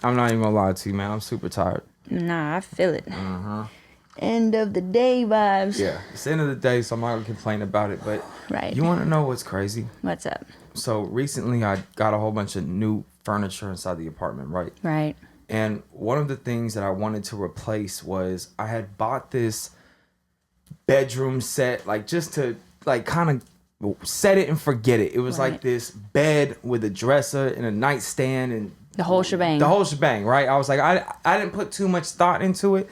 I'm not even gonna lie to you, man. I'm super tired. Nah, I feel it. End of the day vibes. Yeah, it's the end of the day, so I'm not gonna complain about it. But Right. you want to know what's crazy? What's up? So recently, I got a whole bunch of new furniture inside the apartment, right? Right. And one of the things that I wanted to replace was I had bought this bedroom set, like just to like kind of set it and forget it. It was like this bed with a dresser and a nightstand and The whole shebang. the whole shebang, right? I was like, I didn't put too much thought into it.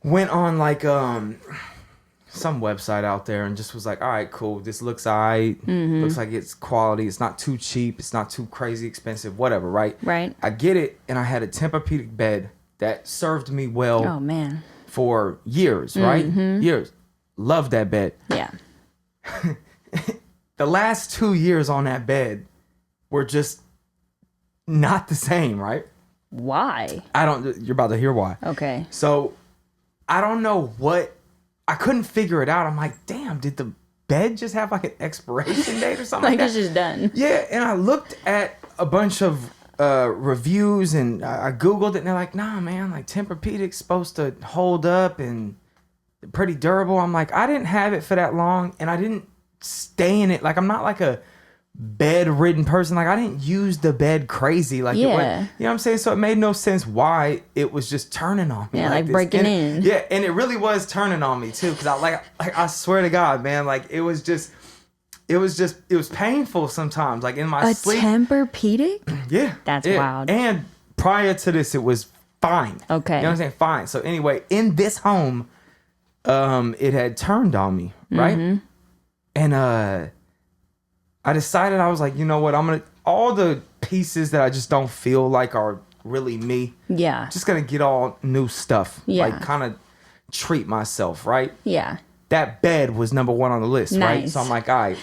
Went on like some website out there and just was like, all right, cool. This looks all right. Looks like it's quality. It's not too cheap. It's not too crazy expensive. Whatever, right? Right. I get it, and I had a Tempur-Pedic bed that served me well. Oh man. For years, right? Years. Love that bed. Yeah. The last 2 years on that bed were just not the same, right? Why? You're about to hear why. Okay. So I don't know I couldn't figure it out. I'm like, damn, did the bed just have like an expiration date or something like Like it's that? just done. Yeah, and I looked at a bunch of reviews and I Googled it and they're like, nah, man, like Tempur-Pedic's supposed to hold up and pretty durable. I'm like, I didn't have it for that long and I didn't stay in it. Like, I'm not like a bedridden person. Like, I didn't use the bed crazy. Like, Yeah. you know what I'm saying? So it made no sense why it was just turning on me. Yeah, like this. breaking And in. Yeah, and it really was turning on me too. Cause I swear to God, man, like it was painful sometimes. Like in my A sleep. Tempur-Pedic? Yeah. That's yeah. wild. And prior to this, it was fine. Okay. You know what I'm saying? Fine. So anyway, in this home, it had turned on me, right? And I decided, I was like, you know what? All the pieces that I just don't feel like are really me. Yeah. Just gonna get all new stuff. Yeah. Like kind of treat myself, right? Yeah. That bed was number one on the list, right? Nice. So I'm like, all right,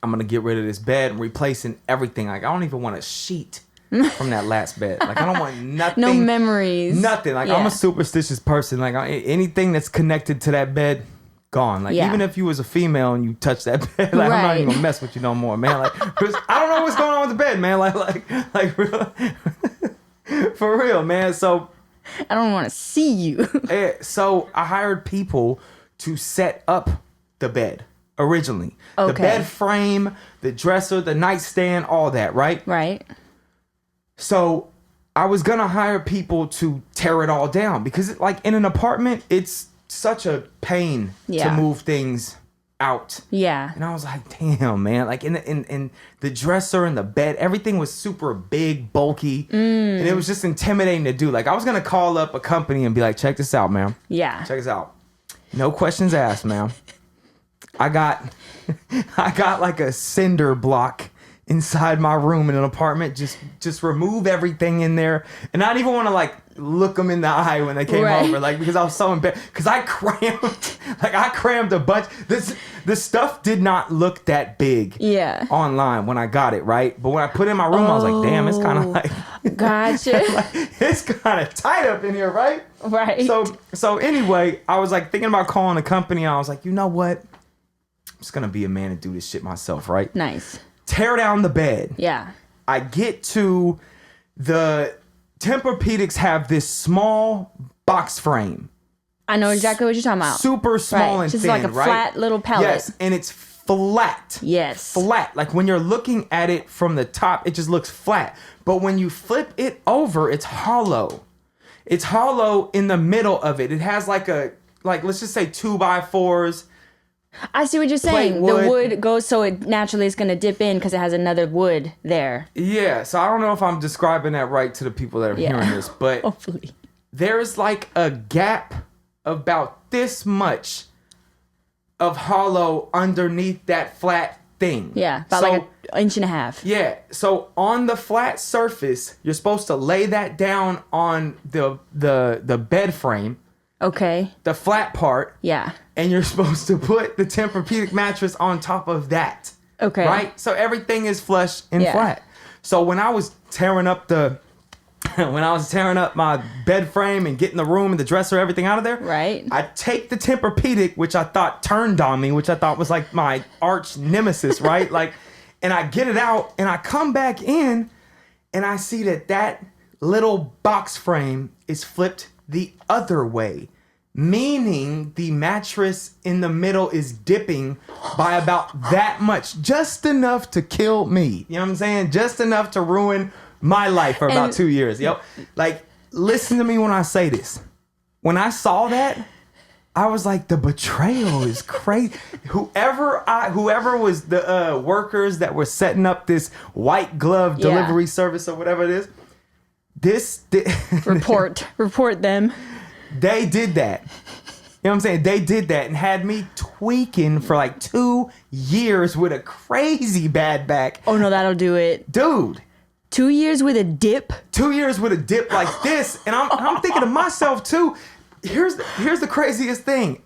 I'm gonna get rid of this bed and replacing everything. Like I don't even want a sheet from that last bed. Like I don't want nothing. No memories. Nothing. Like Yeah. I'm a supersticious person. Like anything that's connected to that bed, gone. Like Yeah. even if you was a female and you touch that bed, like I'm not Right. even gonna mess with you no more, man. Like 'cause I don't know what's going on with the bed, man. Like real, for real, man. So I don't want to see you. so I hired people to set up the bed originally. The Okay. bed frame, the dresser, the nightstand, all that, right? Right. So I was gonna hire people to tear it all down because like in an apartment, it's such a pain Yeah. to move things out. Yeah. And I was like, damn, man. Like in the dresser and the bed, everything was super big, bulky. And it was just intimidating to do. Like I was gonna call up a company and be like, check this out, man. Yeah. Check this out. No questions asked, ma'am. I got like a cinder block inside my room in an apartment. Just remove everything in there, and not even want to like look them in the eye when they came Right. over, like because I was so embarrassed. Because I crammed a bunch. The stuff did not look that big. Yeah. Online when I got it, right? But when I put it in my room, I was like, damn, it's kind of like Gotcha. it's kind of tight up in here, right? Right. So anyway, I was like thinking about calling a company. I was like, you know what? I'm just gonna be a man and do this shit myself, right? Nice. Tear down the bed. Yeah. I get to the Tempur-Pedics have this small box frame. I know exactly what you're talking about. Super small Right. and Just thin, like a right? flat little pellet. Yes, and it's flat. Yes. Flat. Like when you're looking at it from the top, it just looks flat. But when you flip it over, it's hollow. It's hollow in the middle of it. It has like let's just say 2x4s. I see what you're saying. wood. The wood goes so it naturally is going to dip in because it has another wood there. Yeah, so I don't know if I'm describing that right to the people that are Yeah. hearing this, but Hopefully. there's like a gap about this much of hollow underneath that flat thing. Yeah. About So- like an inch and a half. Yeah, so on the flat surface, you're supposed to lay that down on the bed frame, Okay. the flat part, Yeah. and you're supposed to put the Tempur-Pedic mattress on top of that. Okay. Right? So everything is flush and Yeah. flat. So when I was tearing up my bed frame and getting the room and the dresser, everything out of there, Right. I take the Tempur-Pedic, which I thought turned on me, which I thought was like my arch nemesis, right? Like, and I get it out and I come back in and I see that little box frame is flipped the other way, meaning the mattress in the middle is dipping by about that much, just enough to kill me. You know what I'm saying? Just enough to ruin my life for about 2 years. Yep. Like, listen to me when I say this. When I saw that, I was like, the betrayal is crazy. Whoever was the workers that were setting up this white glove delivery service or whatever it is, report them. They did that. You know what I'm saying? They did that and had me tweaking for like 2 years with a crazy bad back. Oh no, that'll do it. Dude. 2 years with a dip? 2 years with a dip like this. And I'm thinking to myself too, here's the craziest thing.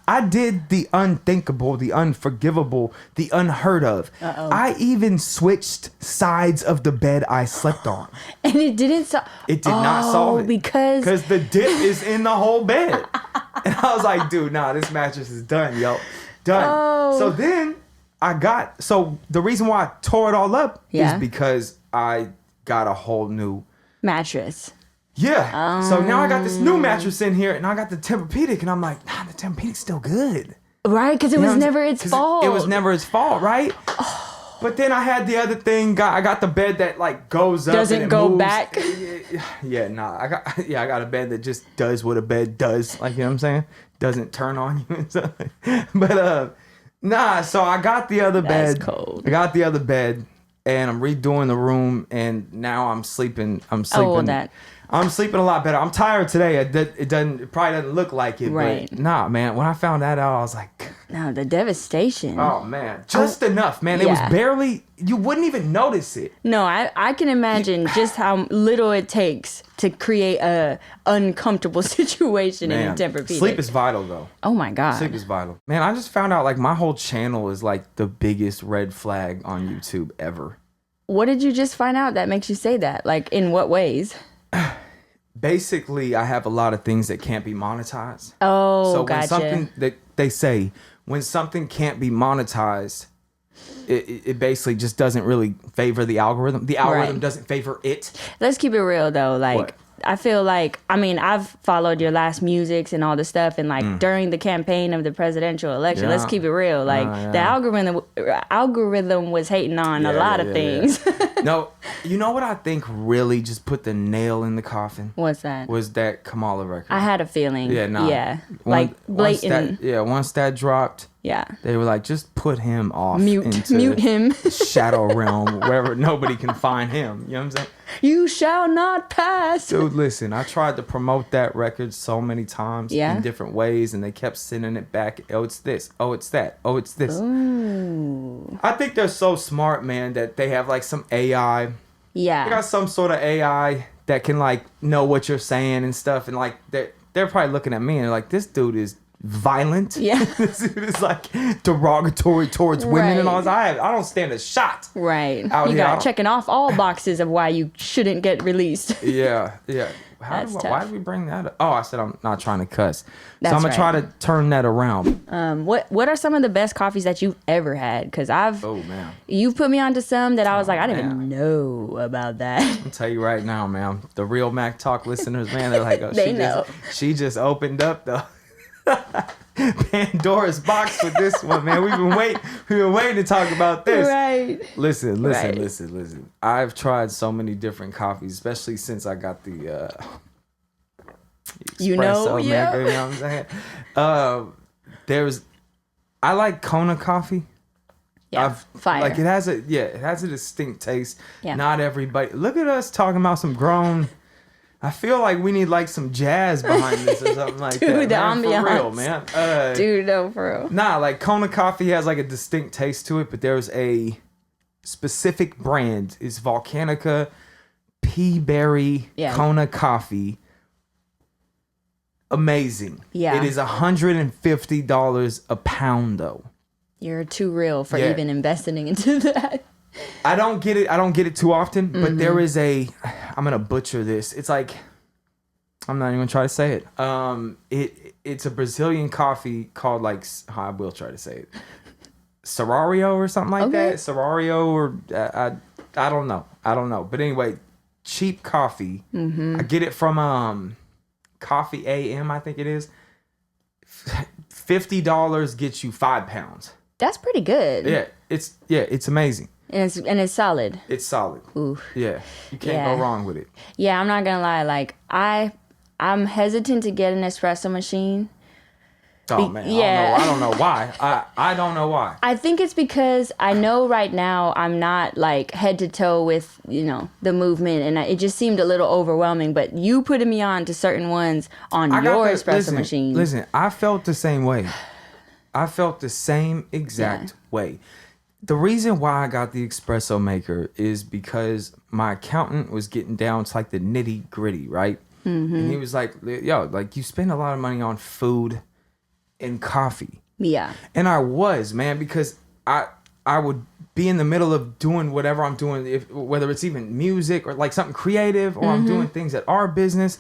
I did the unthinkable, the unforgivable, the unheard of. I even switched sides of the bed I slept on. And it didn't solve. It did not solve it. Because the dip is in the whole bed. And I was like, dude, nah, this mattress is done, yo. Done. Oh. So then the reason why I tore it all up is because I got a whole new mattress. Yeah. So now I got this new mattress in here, and I got the Tempur-Pedic, and I'm like, nah, the Tempur-Pedic's still good. Right, because it was never its fault. It was never its fault, right? But then I had the other thing. I got the bed that like goes up. Doesn't and it go moves. back. Yeah, nah. I got a bed that just does what a bed does. Like, you know what I'm saying? Doesn't turn on you and stuff. But nah. So I got the other bed. That's cold. I got the other bed, and I'm redoing the room, and now I'm sleeping. I'm sleeping a lot better. I'm tired today. It probably doesn't look like it, right. But nah, man. When I found that out, I was like, no, the devastation. Oh man, just enough, man. It was barely. You wouldn't even notice it. No, I can imagine just how little it takes to create a uncomfortable situation in a Tempur-Pedic. Sleep is vital, though. Oh my god, sleep is vital. Man, I just found out like my whole channel is like the biggest red flag on YouTube ever. What did you just find out that makes you say that? Like, in what ways? Basically, I have a lot of things that can't be monetized. Oh, so gotcha. When something that they say when something can't be monetized, it basically just doesn't really favor the algorithm. The algorithm doesn't favor it. Let's keep it real though. Like, what? I feel like, I mean, I've followed your last musics and all the stuff, and like during the campaign of the presidential election, let's keep it real. Like the algorithm was hating on a lot of things. No, you know what I think really just put the nail in the coffin? What's that? Was that Kamala record. I had a feeling. Yeah, nah. Yeah, like blatant. Once that dropped. Yeah. They were like, just put him off. Mute him. Shadow realm, wherever nobody can find him. You know what I'm saying? You shall not pass. Dude, listen, I tried to promote that record so many times in different ways, and they kept sending it back. Oh, it's this. Oh, it's that. Oh, it's this. Ooh. I think they're so smart, man, that they have like some AI. Yeah. They got some sort of AI that can like know what you're saying and stuff, and like they're probably looking at me and like, this dude is violent. Yeah. This dude is like derogatory towards women and all this. I don't stand a shot. Right. Out you here. got checking off all boxes of why you shouldn't get released. Yeah. Why did we bring that up? Oh, I said I'm not trying to cuss. So I'm gonna try to turn that around. What are some of the best coffees that you've ever had? Because you've put me onto some that I was like, I didn't even know about that. I'll tell you right now, man. The real Mac Talk listeners, man, they're like, oh, they know. She just opened up the Pandora's box with this one, man. We've been waiting to talk about this. Right. Listen. I've tried so many different coffees, especially since I got the espresso, you know what I'm saying? I like Kona coffee. Yeah, fire. Like it has a distinct taste. Yeah. Not everybody. Look at us talking about some grown. I feel like we need like some jazz behind this or something like that. Dude, the ambiance. For real, man. Dude, no, for real. Nah, like Kona coffee has like a distinct taste to it, but there's a specific brand. It's Volcanica Pea Berry Kona coffee. Amazing. Yeah. It is $150 a pound though. You're too real for even investing into that. I don't get it too often, but there is I'm gonna butcher this. It's like, I'm not even gonna try to say it. It's a Brazilian coffee called like, I will try to say it, Serario or something like that. Serario or I don't know. But anyway, cheap coffee. I get it from Coffee AM, I think it is. $50 gets you 5 pounds. That's pretty good. Yeah, it's amazing. And it's solid. It's solid. Ooh. Yeah, you can't go wrong with it. Yeah, I'm not gonna lie. Like I'm hesitant to get an espresso machine. Oh man, I don't know why. I don't know why. I think it's because I know right now I'm not like head to toe with, the movement, and it just seemed a little overwhelming. But you putting me on to certain ones on your espresso machine. Listen, I felt the same way. I felt the same exact way. The reason why I got the espresso maker is because my accountant was getting down to like the nitty gritty, right? Mm-hmm. And he was like, yo, like you spend a lot of money on food and coffee. Yeah. And I was, man, because I would be in the middle of doing whatever I'm doing, whether it's even music or like something creative, or I'm doing things at our business.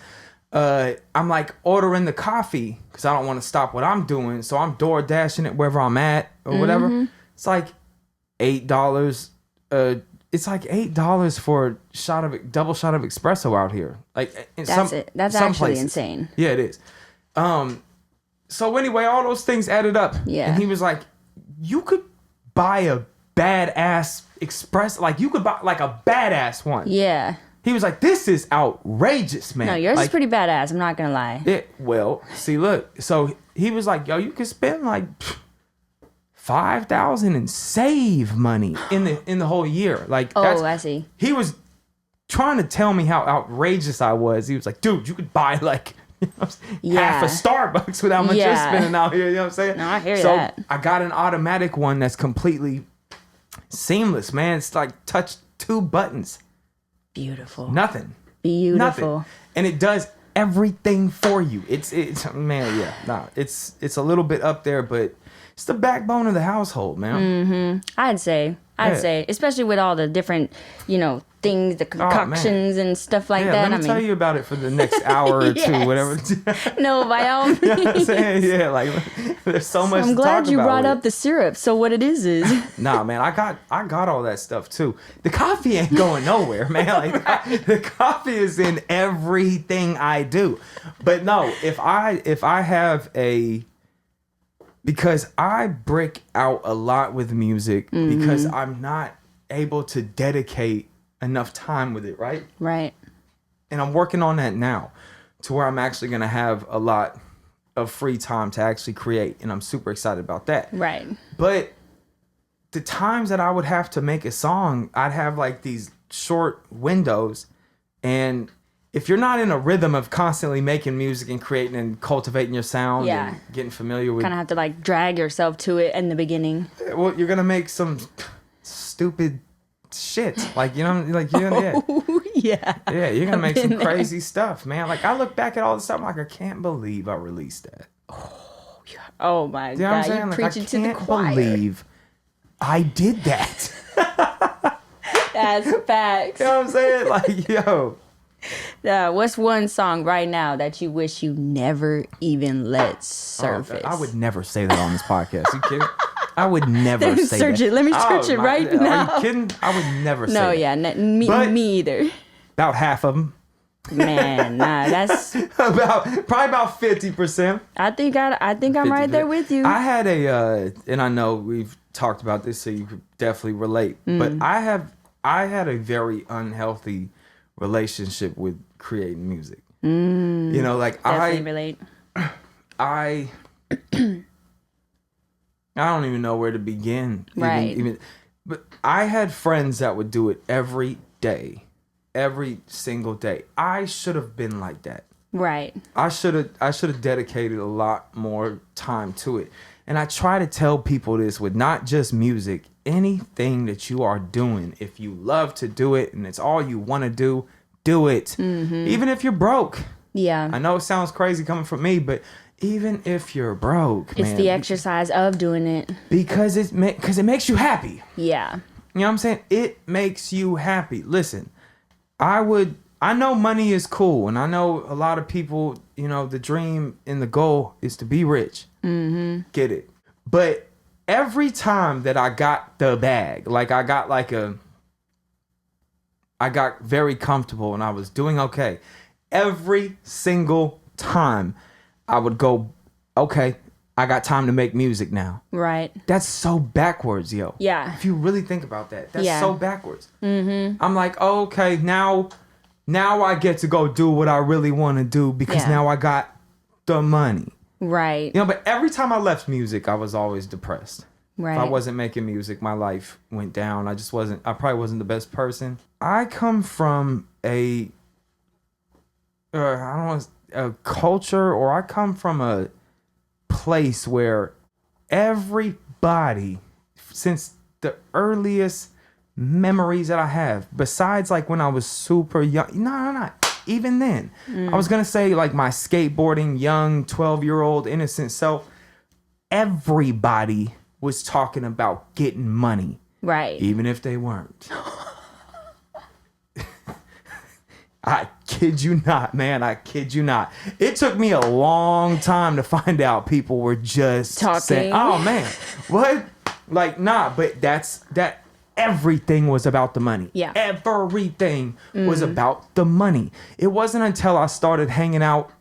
I'm like ordering the coffee because I don't want to stop what I'm doing. So I'm door dashing it wherever I'm at or whatever. It's like $8. It's like $8 for a double shot of espresso out here. Like that's actually places. Insane. Yeah, it is. So anyway, all those things added up. Yeah. And he was like, you could buy a badass espresso. Like you could buy like a badass one. Yeah. He was like, this is outrageous, man. No, yours like, is pretty badass. I'm not going to lie. Well, see, look. So he was like, yo, you could spend like $5,000 and save money in the whole year. Like, I see. He was trying to tell me how outrageous I was. He was like, dude, you could buy like half a Starbucks with how much you're spending out here. You know what I'm saying? No, I hear that. So I got an automatic one that's completely seamless, man. It's like touch 2 buttons. Beautiful. Nothing. Beautiful. Nothing. And it does everything for you. It's man, yeah. Nah, it's a little bit up there, but it's the backbone of the household, man. Mm-hmm. I'd say, especially with all the different, things, the concoctions and stuff like that. Let me tell you about it for the next hour or two, whatever. No, by all means. You know what I'm saying? Yeah, like there's so much. I'm glad you brought up the syrup. So what it is? Nah, man, I got all that stuff too. The coffee ain't going nowhere, man. Like the coffee is in everything I do. But no, if I have because I break out a lot with music because I'm not able to dedicate enough time with it, right? Right. And I'm working on that now to where I'm actually going to have a lot of free time to actually create. And I'm super excited about that. Right. But the times that I would have to make a song, I'd have like these short windows. And if you're not in a rhythm of constantly making music and creating and cultivating your sound and getting familiar with... kind of have to like drag yourself to it in the beginning. Well, you're going to make some stupid shit. Like, yeah. Yeah, you're going to make some crazy stuff, man. Like, I look back at all this stuff, I'm like, I can't believe I released that. Oh, my you know God. What I'm saying? You like, preaching to the choir. I can't believe I did that. That's facts. You know what I'm saying? Like, yo... what's one song right now that you wish you never even let surface? I would never say that on this podcast. You kidding? I would never say search that. it. Let me search it right now. Are you kidding? I would never say that. No, yeah, me either. About half of them. Man, nah, that's probably about 50%. I think I'm right there with you. I had and I know we've talked about this, so you could definitely relate. But I had a very unhealthy relationship with creating music. Like definitely relate. I don't even know where to begin. Right. But I had friends that would do it every single day. I should have been like that. Right. I should have dedicated a lot more time to it. And I try to tell people this with not just music, anything that you are doing, if you love to do it and it's all you want to do it. Even if you're broke. Yeah. I know it sounds crazy coming from me, but even if you're broke, it's the exercise of doing it. Because it makes you happy. Yeah. You know what I'm saying? It makes you happy. Listen, I know money is cool, and I know a lot of people, the dream and the goal is to be rich. Get it. But every time that I got the bag, like I got like I got very comfortable and I was doing okay. Every single time I would go, okay, I got time to make music now. Right. That's so backwards, yo. Yeah. If you really think about that, that's Yeah. so backwards. Mm-hmm. I'm like, oh, okay, now I get to go do what I really want to do because now I got the money. Right. You know, but every time I left music, I was always depressed. Right. If I wasn't making music, my life went down. I probably wasn't the best person. I come from a culture, or I come from a place where everybody, since the earliest memories that I have, besides like when I was super young, no, even then, I was gonna say like my skateboarding, young 12-year-old innocent self, everybody was talking about getting money. Right. Even if they weren't. I kid you not, man. I kid you not. It took me a long time to find out people were just talking. Saying, oh, man. What? Like, nah, but that everything was about the money. Yeah. Everything was about the money. It wasn't until I started hanging out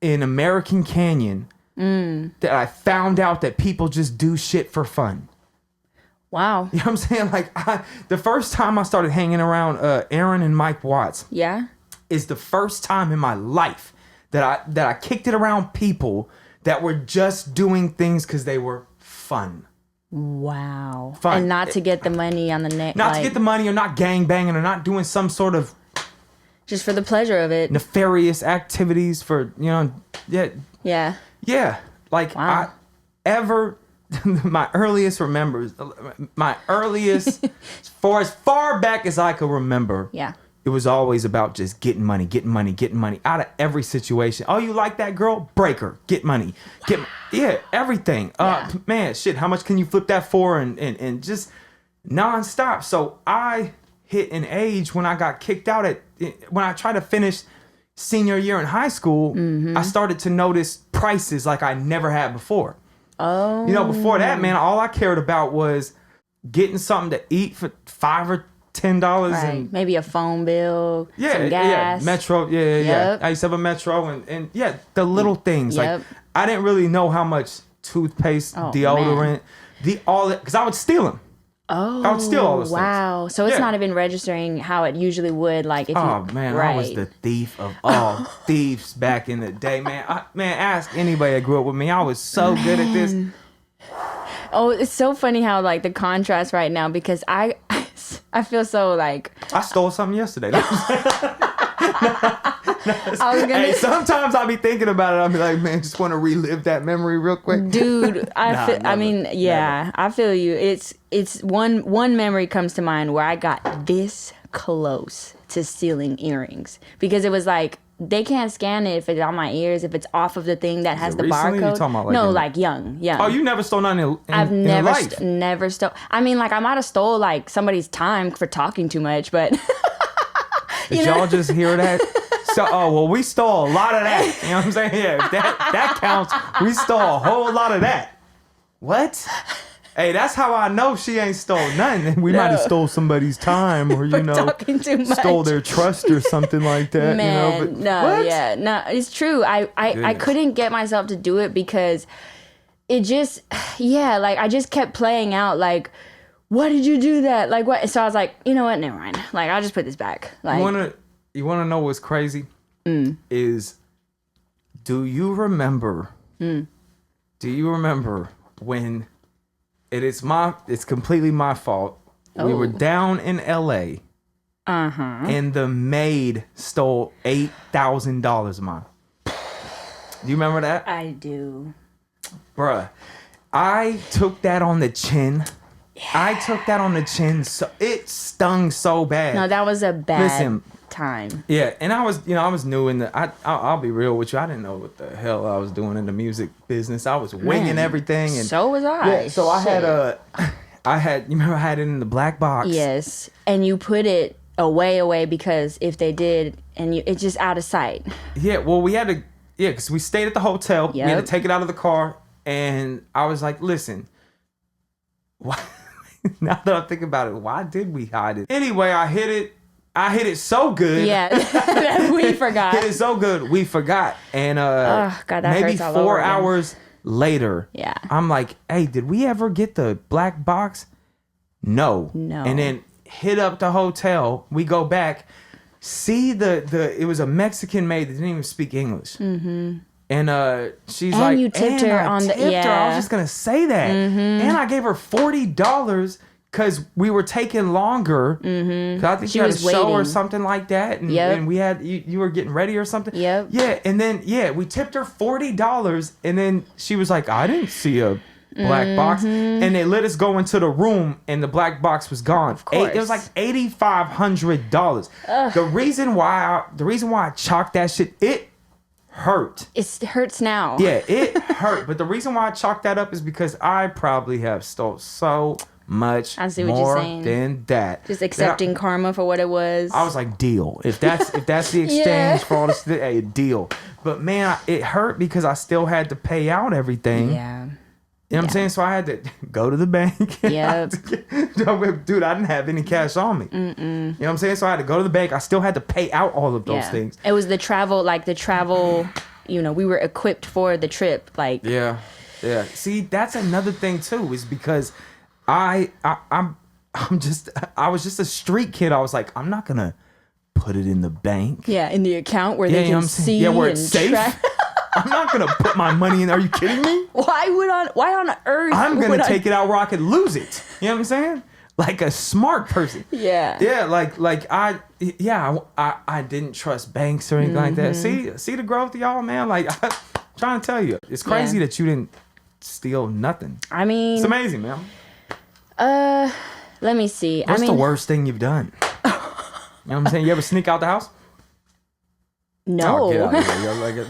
in American Canyon that I found out that people just do shit for fun. Wow. You know what I'm saying? Like, the first time I started hanging around Aaron and Mike Watts is the first time in my life that I kicked it around people that were just doing things because they were fun. Wow. Fun. And not to get the money on the neck. Not to get the money, or not gang banging, or not doing some sort of just for the pleasure of it. nefarious activities for, Yeah. Yeah. Like, Wow. my earliest, for as far back as I could remember, it was always about just getting money out of every situation. Oh, you like that girl? Break her. Get money. Everything. Man, shit, how much can you flip that for? And just nonstop. So I hit an age when I got kicked out when I tried to finish senior year in high school, I started to notice prices like I never had before. Oh. Before that, man, all I cared about was getting something to eat for $5 or $10 Right. and maybe a phone bill, some gas. Metro, Yep. I used to have a Metro and the little things. Yep. Like, I didn't really know how much toothpaste, deodorant, because I would steal them. Oh, I would steal all those wow. So it's not even registering how it usually would. Like if I was the thief of all thieves back in the day, man. Ask anybody that grew up with me. I was so good at this. Oh, it's so funny how like the contrast right now, because I feel so like I stole something yesterday. Sometimes I'll be thinking about it. I'll be like, man, just want to relive that memory real quick. Dude, I feel you. It's one memory comes to mind where I got this close to stealing earrings, because it was like they can't scan it if it's on my ears, if it's off of the thing that has the recently? barcode. You talking about like young? Oh, you never stole nothing I've in never life? Never stole. I mean, like I might have stole like somebody's time for talking too much, but Did y'all just hear that? So, we stole a lot of that. You know what I'm saying? Yeah, that counts. We stole a whole lot of that. What? Hey, that's how I know she ain't stole nothing. We might have stole somebody's time, or talking too much. Stole their trust or something like that. Man, no, it's true. I couldn't get myself to do it because it just, like I just kept playing out like, why did you do that? Like what? So I was like, you know what? Never mind. Like I'll just put this back. Like you wanna know what's crazy? Is do you remember? Do you remember when? It's completely my fault. We were down in LA. And the maid stole $8,000 of mine. Do you remember that? I do. Bruh, I took that on the chin. So it stung so bad. No, that was a bad time. Yeah, and I was new in the. I'll be real with you. I didn't know what the hell I was doing in the music business. I was winging everything, and so was I. Yeah, so I had. You remember I had it in the black box. Yes, and you put it away because if they did, and it's just out of sight. Yeah, well, we had to. Yeah, because we stayed at the hotel. Yep. We had to take it out of the car, and I was like, listen, why? Now that I'm thinking about it, why did we hide it? Anyway, I hid it I hit it so good. Yeah, we forgot. Hit it so good, we forgot. And oh God, that maybe hurts all 4 over again. hours later, Yeah. I'm like, hey, did we ever get the black box? No. And then hit up the hotel. We go back, see it was a Mexican maid that didn't even speak English. Mm-hmm. And she's and like, you tipped her on the I was just gonna say that. Mm-hmm. And I gave her $40 because we were taking longer. Mm-hmm. I think she had a show or something like that, and we had you were getting ready or something. Yep. Yeah, and then we tipped her $40, and then she was like, I didn't see a black box, and they let us go into the room, and the black box was gone. Of course. It was like $8,500. The reason why I chalked that shit, it hurt. It hurts now. Yeah, it hurt. But the reason why I chalked that up is because I probably have stole so much more than that. Just accepting karma for what it was. I was like, deal. If that's the exchange for all this, hey, deal. But man, it hurt because I still had to pay out everything. Yeah. You know what I'm saying? So I had to go to the bank. Yep. Dude, I didn't have any cash on me. You know what I'm saying? So I had to go to the bank. I still had to pay out all of those things. It was the travel, we were equipped for the trip. Yeah. See, that's another thing too, is because I was just a street kid. I was like, I'm not gonna put it in the bank. Yeah, in the account where they can see. Yeah, where it's safe. I'm not gonna put my money in there. Are you kidding me? Why on earth? I'm gonna take it out where I could lose it. You know what I'm saying? Like a smart person. Yeah. Yeah, I didn't trust banks or anything like that. See the growth, y'all, man. Like, I'm trying to tell you, it's crazy that you didn't steal nothing. I mean, it's amazing, man. Let me see. What's the worst thing you've done? You know what I'm saying? You ever sneak out the house? No. Oh, get out of here.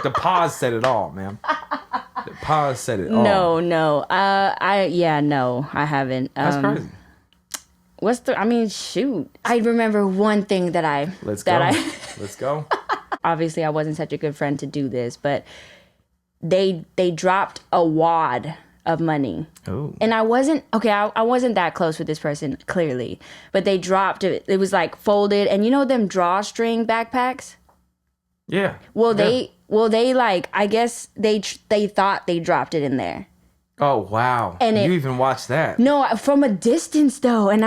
The pause said it all, man. The pause said it all. No. No, I haven't. That's crazy. Shoot. I remember one thing that I... Let's go. Obviously, I wasn't such a good friend to do this, but they dropped a wad of money. Ooh. And I wasn't that close with this person, clearly. But they dropped it. It was like folded. And you know them drawstring backpacks? Yeah. I guess they thought they dropped it in there. Oh, wow. And you even watched that? No, from a distance though. And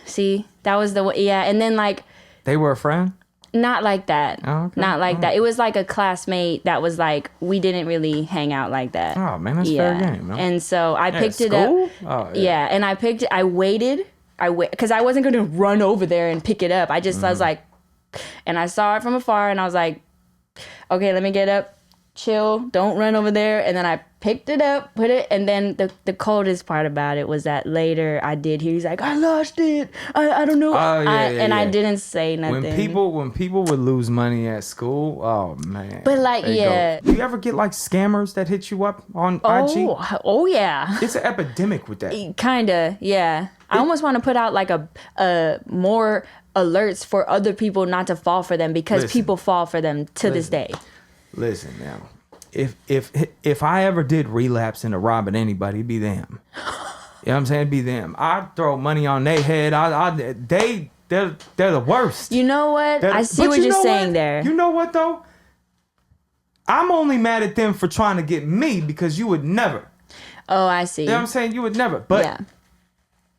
see, that was and then they were a friend? Not like that. Oh, okay. Not like that. It was like a classmate that was like, we didn't really hang out like that. Oh, man, that's fair game, man. And so I picked it up. Oh, yeah. And I waited. Because I wasn't going to run over there and pick it up. I was like, and I saw it from afar and I was like, okay, let me get up, chill, don't run over there. And then I picked it up, put it, and then the coldest part about it was that later I did he's like, I lost it. I don't know. I didn't say nothing. When people would lose money at school, oh man. But do you ever get scammers that hit you up on IG? Oh yeah. It's an epidemic with that. Kinda, yeah. I almost want to put out a more alerts for other people not to fall for them because people fall for them to this day. Listen now, if I ever did relapse into robbing anybody, it'd be them. You know what I'm saying? It'd be them. I'd throw money on their head. They're the worst. You know what? I see what you're saying there. You know what though? I'm only mad at them for trying to get me because you would never. Oh, I see. You know what I'm saying? You would never. But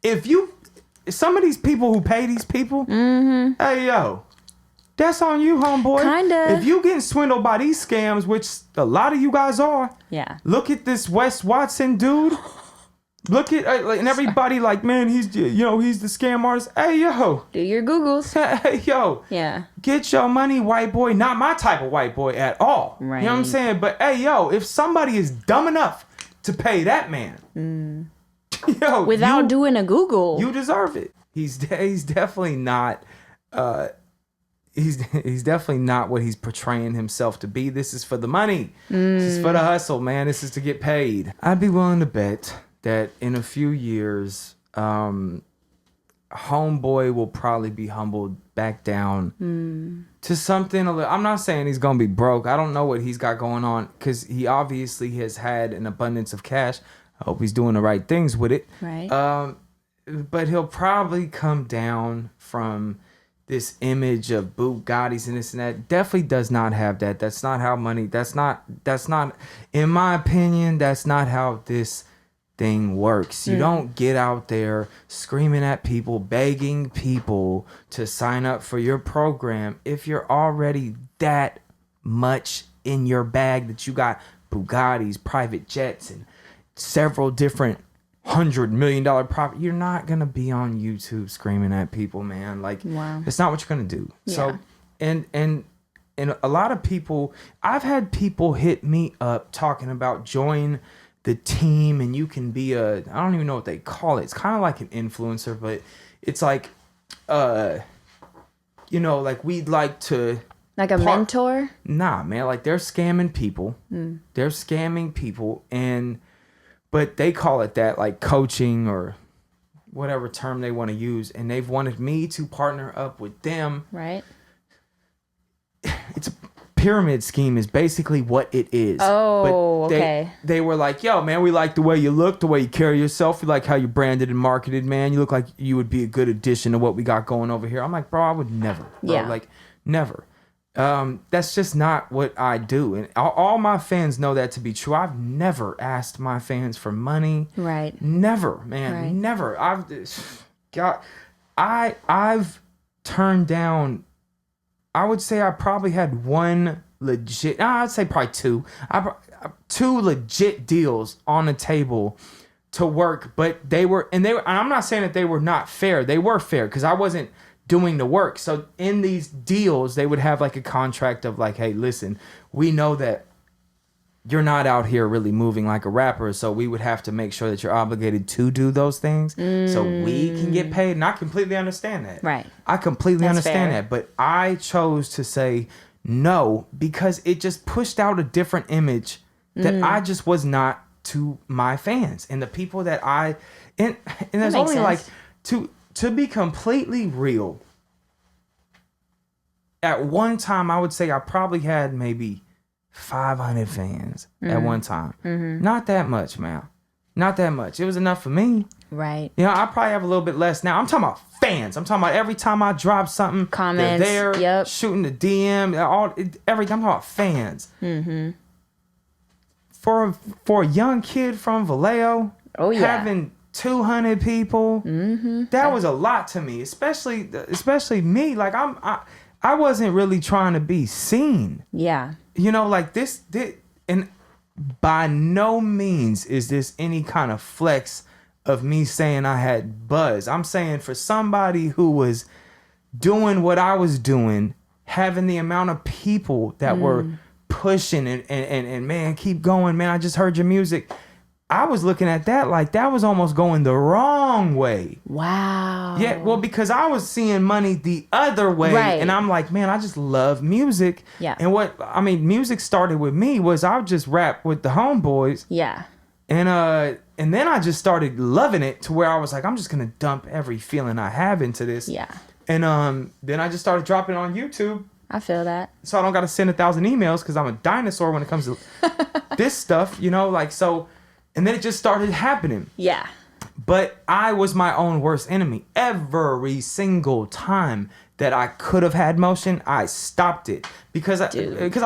if some of these people who pay these people, hey yo, that's on you, homeboy. Kinda. If you getting swindled by these scams, which a lot of you guys are, look at this Wes Watson dude. Look at and everybody man, he's the scam artist. Hey yo, do your Googles. Hey yo, get your money, white boy. Not my type of white boy at all. Right. You know what I'm saying? But hey yo, if somebody is dumb enough to pay that man. Yo, without doing a Google, you deserve it. He's definitely not. He's definitely not what he's portraying himself to be. This is for the money. This is for the hustle, man. This is to get paid. I'd be willing to bet that in a few years, homeboy will probably be humbled back down to something. I'm not saying he's gonna be broke. I don't know what he's got going on because he obviously has had an abundance of cash. I hope he's doing the right things with it. Right. But he'll probably come down from this image of Bugattis and this and that. Definitely does not have that. That's not how money. That's not. In my opinion, that's not how this thing works. You don't get out there screaming at people, begging people to sign up for your program if you're already that much in your bag that you got Bugattis, private jets, and several different $100 million property. You're not gonna be on YouTube screaming at people, man. Like, wow. It's not what you're gonna do. Yeah. So, and a lot of people, I've had people hit me up talking about join the team, and you can be I don't even know what they call it. It's kind of like an influencer, but it's like, like we'd like to. Like a mentor? Nah, man. Like they're scamming people. They're scamming people, but they call it that, like coaching or whatever term they want to use, and they've wanted me to partner up with them. Right. It's a pyramid scheme is basically what it is. Oh, but okay. They were like, yo, man, we like the way you look, the way you carry yourself. We like how you're branded and marketed, man. You look like you would be a good addition to what we got going over here. I'm like, bro, I would never. Bro. Yeah. Like, never. That's just not what I do. And all my fans know that to be true. I've never asked my fans for money. Right. Never, man. Right. Never. I've turned down, I would say I probably had one legit, I'd say probably two. Two legit deals on the table to work, but they were, I'm not saying that they were not fair. They were fair because I wasn't doing the work. So in these deals, they would have like a contract of like, hey, listen, we know that you're not out here really moving like a rapper, so we would have to make sure that you're obligated to do those things so we can get paid. And I completely understand that. Right. I completely That's understand fair. that. But I chose to say no because it just pushed out a different image that I just was not to my fans and the people that and there's only sense. like to be completely real. At one time, I would say I probably had maybe 500 fans at one time. Not that much, man. Not that much. It was enough for me. Right. You know, I probably have a little bit less now. I'm talking about fans. I'm talking about every time I drop something, Comments, they're there, yep. shooting the DM, everything. I'm talking about fans. For a young kid from Vallejo, Oh, yeah. having 200 people, that was a lot to me, especially me. Like I wasn't really trying to be seen. Yeah. You know, like this, and by no means is this any kind of flex of me saying I had buzz. I'm saying for somebody who was doing what I was doing, having the amount of people that were pushing and man, keep going, man, I just heard your music. I was looking at that like that was almost going the wrong way. Wow. Yeah, well, because I was seeing money the other way. Right. And I'm like, man, I just love music. Yeah. And music started with me was I would just rap with the homeboys. Yeah. And then I just started loving it to where I was like, I'm just gonna dump every feeling I have into this. Yeah. And then I just started dropping it on YouTube. I feel that. So I don't gotta send 1,000 emails because I'm a dinosaur when it comes to this stuff, you know, like so. And then it just started happening. Yeah. But I was my own worst enemy. Every single time that I could have had motion, I stopped it because I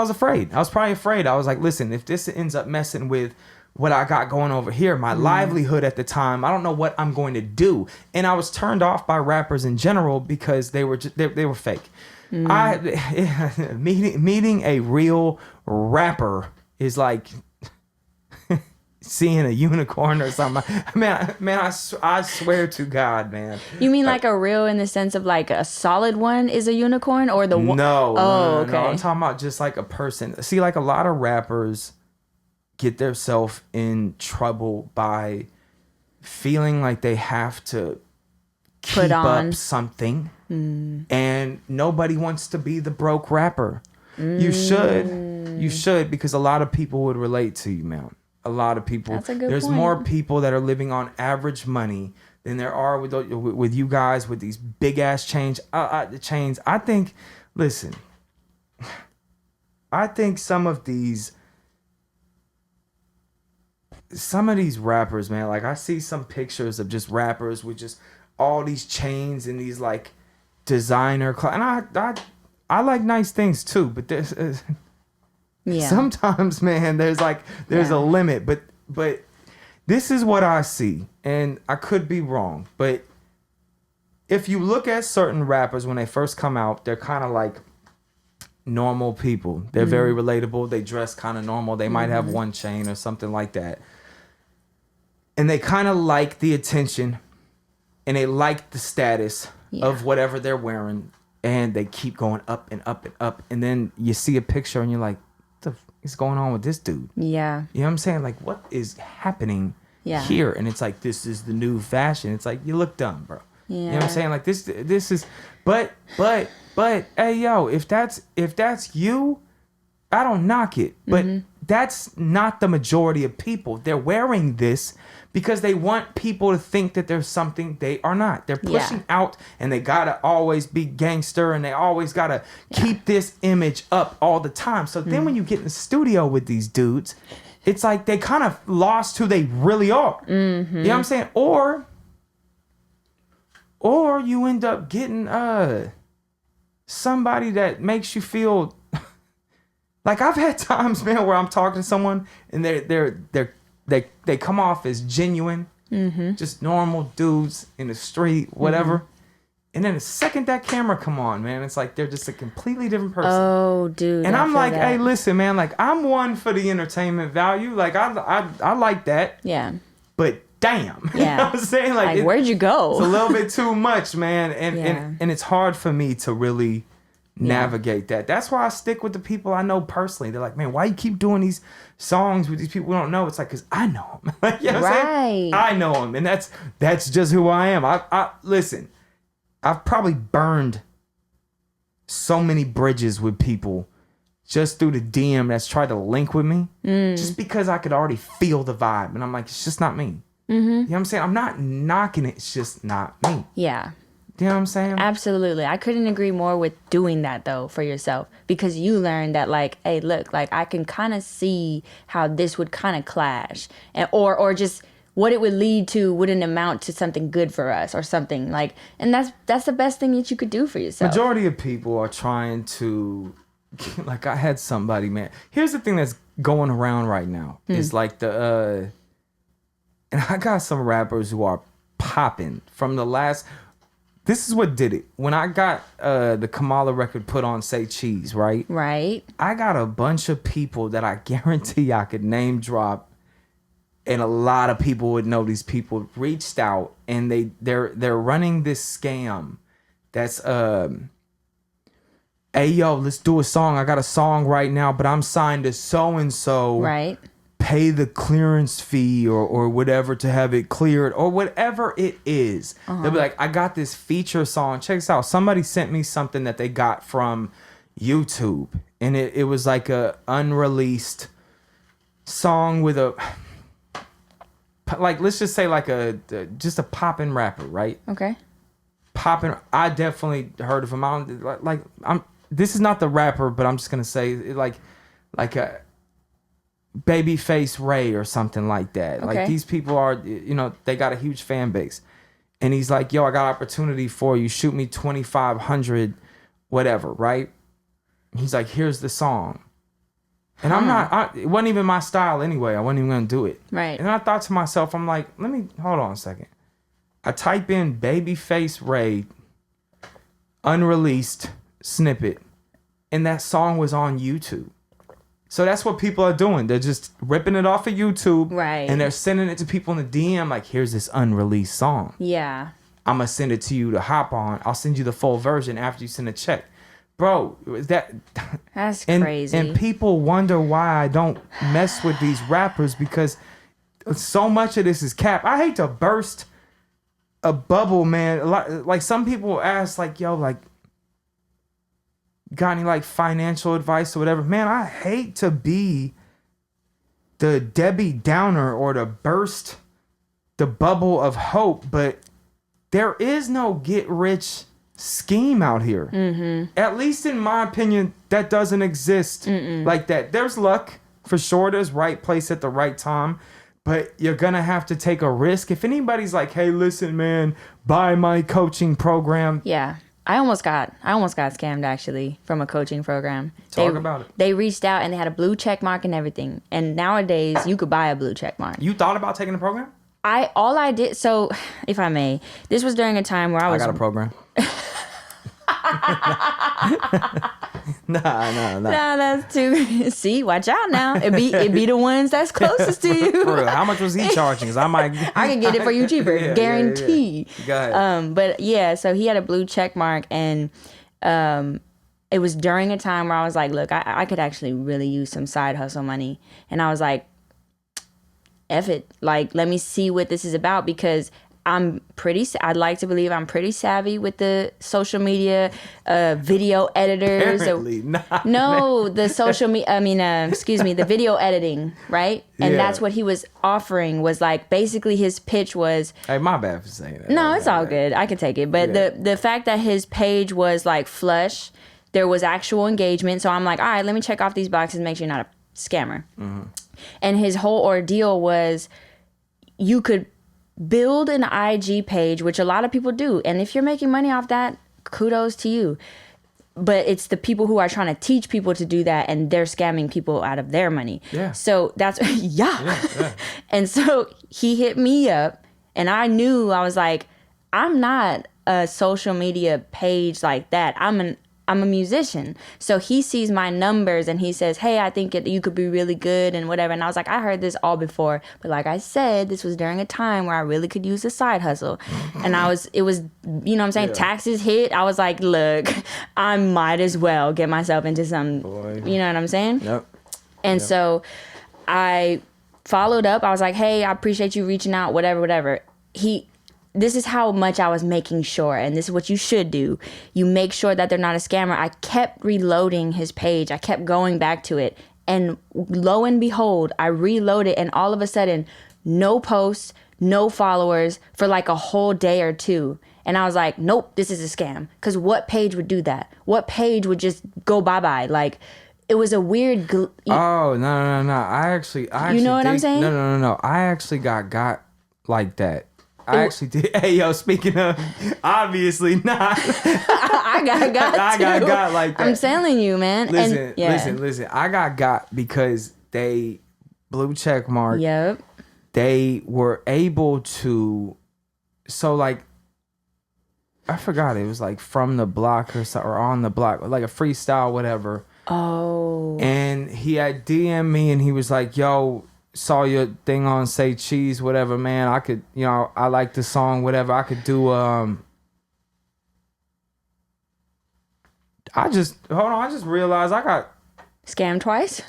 was afraid. I was probably afraid. I was like, listen, if this ends up messing with what I got going over here, my livelihood at the time, I don't know what I'm going to do. And I was turned off by rappers in general because they were fake. Meeting a real rapper is like seeing a unicorn or something. Man, I swear to God, man. You mean like a real in the sense of like a solid one is a unicorn or the one? No. Okay. I'm talking about just like a person. See, like a lot of rappers get themselves in trouble by feeling like they have to keep up something. And nobody wants to be the broke rapper. You should because a lot of people would relate to you, man. A lot of people. That's a good There's point. more people that are living on average money than there are with you guys with these big ass chains. Chains. I think some of these rappers, man, like I see some pictures of just rappers with just all these chains and these like designer and I like nice things too, but there's sometimes, man, there's a limit, but this is what I see, and I could be wrong, but if you look at certain rappers when they first come out, they're kind of like normal people. They're very relatable. They dress kind of normal. They might have one chain or something like that. And they kind of like the attention and they like the status of whatever they're wearing. And they keep going up and up and up. And then you see a picture and you're like, what the is going on with this dude? Yeah. You know what I'm saying? Like, what is happening here? And it's like, this is the new fashion. It's like, you look dumb, bro. Yeah. You know what I'm saying? Like, this is, but, hey, yo, if that's you, I don't knock it. But that's not the majority of people. They're wearing this because they want people to think that there's something they are not. They're pushing out, and they gotta always be gangster, and they always gotta keep this image up all the time. So then when you get in the studio with these dudes, it's like they kind of lost who they really are. You know what I'm saying? Or you end up getting somebody that makes you feel like I've had times, man, where I'm talking to someone and they come off as genuine, just normal dudes in the street, whatever. And then the second that camera come on, man, it's like they're just a completely different person. Oh, dude. And I'm like, hey, listen, man, like I'm one for the entertainment value. Like I like that. Yeah. But damn. Yeah. You know what I'm saying? Like where'd you go? It's a little bit too much, man. And it's hard for me to really navigate that. That's why I stick with the people I know personally. They're like, man, why you keep doing these songs with these people we don't know? It's like, because I know them. Like, you know what I'm saying? I know them. And that's just who I am. I listen, I've probably burned so many bridges with people just through the DM that's tried to link with me just because I could already feel the vibe. And I'm like, it's just not me. You know what I'm saying? I'm not knocking it. It's just not me. Yeah. You know what I'm saying? Absolutely. I couldn't agree more with doing that, though, for yourself. Because you learned that, like, hey, look, like, I can kind of see how this would kind of clash. Or just what it would lead to wouldn't amount to something good for us or something. Like, and that's the best thing that you could do for yourself. Majority of people are trying to, like, I had somebody, man. Here's the thing that's going around right now. It's like and I got some rappers who are popping from the last. This is what did it. When I got the Kamala record put on Say Cheese, right? Right. I got a bunch of people that I guarantee I could name drop, and a lot of people would know these people reached out, and they're running this scam that's hey yo, let's do a song. I got a song right now, but I'm signed to so and so. Right. Pay the clearance fee or whatever to have it cleared or whatever it is. They'll be like, I got this feature song. Check this out. Somebody sent me something that they got from YouTube. And it was like a unreleased song with a, like, let's just say like just a poppin' rapper, right? Okay. Poppin'. I definitely heard of him. This is not the rapper, but I'm just going to say like a, Babyface Ray or something like that. Okay. Like these people are, they got a huge fan base. And he's like, yo, I got opportunity for you. Shoot me 2,500, whatever, right? He's like, here's the song. And it wasn't even my style anyway. I wasn't even going to do it. Right. And I thought to myself, I'm like, hold on a second. I type in Babyface Ray, unreleased snippet, and that song was on YouTube. So that's what people are doing. They're just ripping it off of YouTube. Right. And they're sending it to people in the DM like, here's this unreleased song. Yeah. I'm going to send it to you to hop on. I'll send you the full version after you send a check. Bro, that's crazy. And people wonder why I don't mess with these rappers because so much of this is cap. I hate to burst a bubble, man. Like some people ask like, yo, like, got any like financial advice or whatever? Man, I hate to be the Debbie Downer or to burst the bubble of hope, but there is no get rich scheme out here. At least in my opinion, that doesn't exist like that. There's luck for sure. There's right place at the right time, but you're gonna have to take a risk. If anybody's like, hey, listen, man, buy my coaching program. Yeah. I almost got scammed actually from a coaching program. Talk about it. They reached out and they had a blue check mark and everything. And nowadays you could buy a blue check mark. You thought about taking the program? All I did, so if I may, this was during a time where I got a program. Nah, that's too. See, watch out now. It be the ones that's closest to you. For real. How much was he charging? Because I can get it for you cheaper, guarantee. Yeah. Go ahead. But yeah, so he had a blue check mark, and it was during a time where I was like, look, I could actually really use some side hustle money, and I was like, F it, like let me see what this is about, because I'd like to believe I'm pretty savvy with the social media, video editors. Apparently not. No, the social media, the video editing, right? And that's what he was offering, was like, basically his pitch was... Hey, my bad for saying that. No, it's all good. I can take it. But the fact that his page was like flush, there was actual engagement. So I'm like, all right, let me check off these boxes and make sure you're not a scammer. Mm-hmm. And his whole ordeal was, you could build an IG page, which a lot of people do. And if you're making money off that, kudos to you. But it's the people who are trying to teach people to do that, and they're scamming people out of their money. Yeah. So that's, yeah. And so he hit me up, and I knew, I was like, I'm not a social media page like that. I'm a musician. So he sees my numbers and he says, hey, I think you could be really good and whatever. And I was like, I heard this all before. But like I said, this was during a time where I really could use a side hustle. And it was, you know what I'm saying? Yeah. Taxes hit. I was like, look, I might as well get myself into some, you know what I'm saying? Yep. And so I followed up. I was like, hey, I appreciate you reaching out, whatever. This is how much I was making sure, and this is what you should do. You make sure that they're not a scammer. I kept reloading his page. I kept going back to it. And lo and behold, I reloaded, and all of a sudden, no posts, no followers for like a whole day or two. And I was like, nope, this is a scam. Because what page would do that? What page would just go bye-bye? Like, it was a weird... Oh, no. I actually you know what I'm saying? No. I actually got like that. I actually did. Hey, yo, speaking of, obviously not. I got like that. I'm telling you, man. Listen. I got because they blue check mark. Yep. They were able to, so like, I forgot, it was like from the block or on the block, like a freestyle, whatever. Oh. And he had DM'd me and he was like, yo, saw your thing on Say Cheese, whatever, man. I could, I like the song, whatever. I could do, I just realized I got... Scammed twice.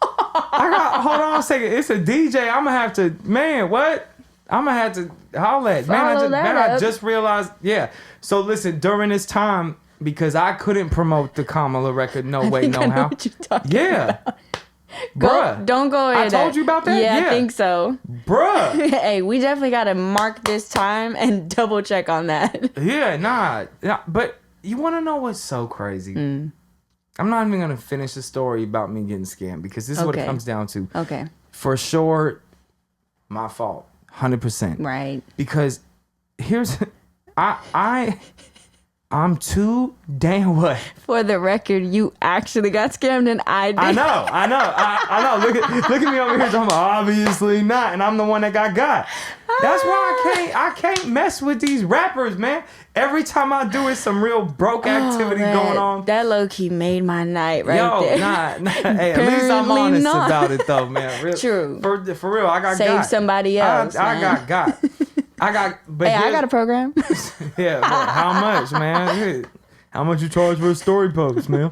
Hold on a second. It's a DJ. I'm going to have to, man, what? I'm going to have to holler at. I just realized, yeah. So listen, during this time, because I couldn't promote the Kamala record, no way, no how. What you're talking about. Bruh. Don't go into I told you about that? Yeah, I think so. Bruh. Hey, we definitely got to mark this time and double check on that. Yeah, nah. But you want to know what's so crazy? I'm not even going to finish the story about me getting scammed, because this is what it comes down to. Okay. For sure, my fault. 100%. Right. Because here's... I'm too damn what? For the record, you actually got scammed and I did. I know. Look at me over here talking about obviously not, and I'm the one that got. That's why I can't mess with these rappers, man. Every time I do it, some real broke activity going on. That low-key made my night there. Nah. Hey, at least I'm honest about it though, man. True. For real, I got Save somebody else. I got. But I got a program. Yeah, how much, man? How much you charge for a story post, man?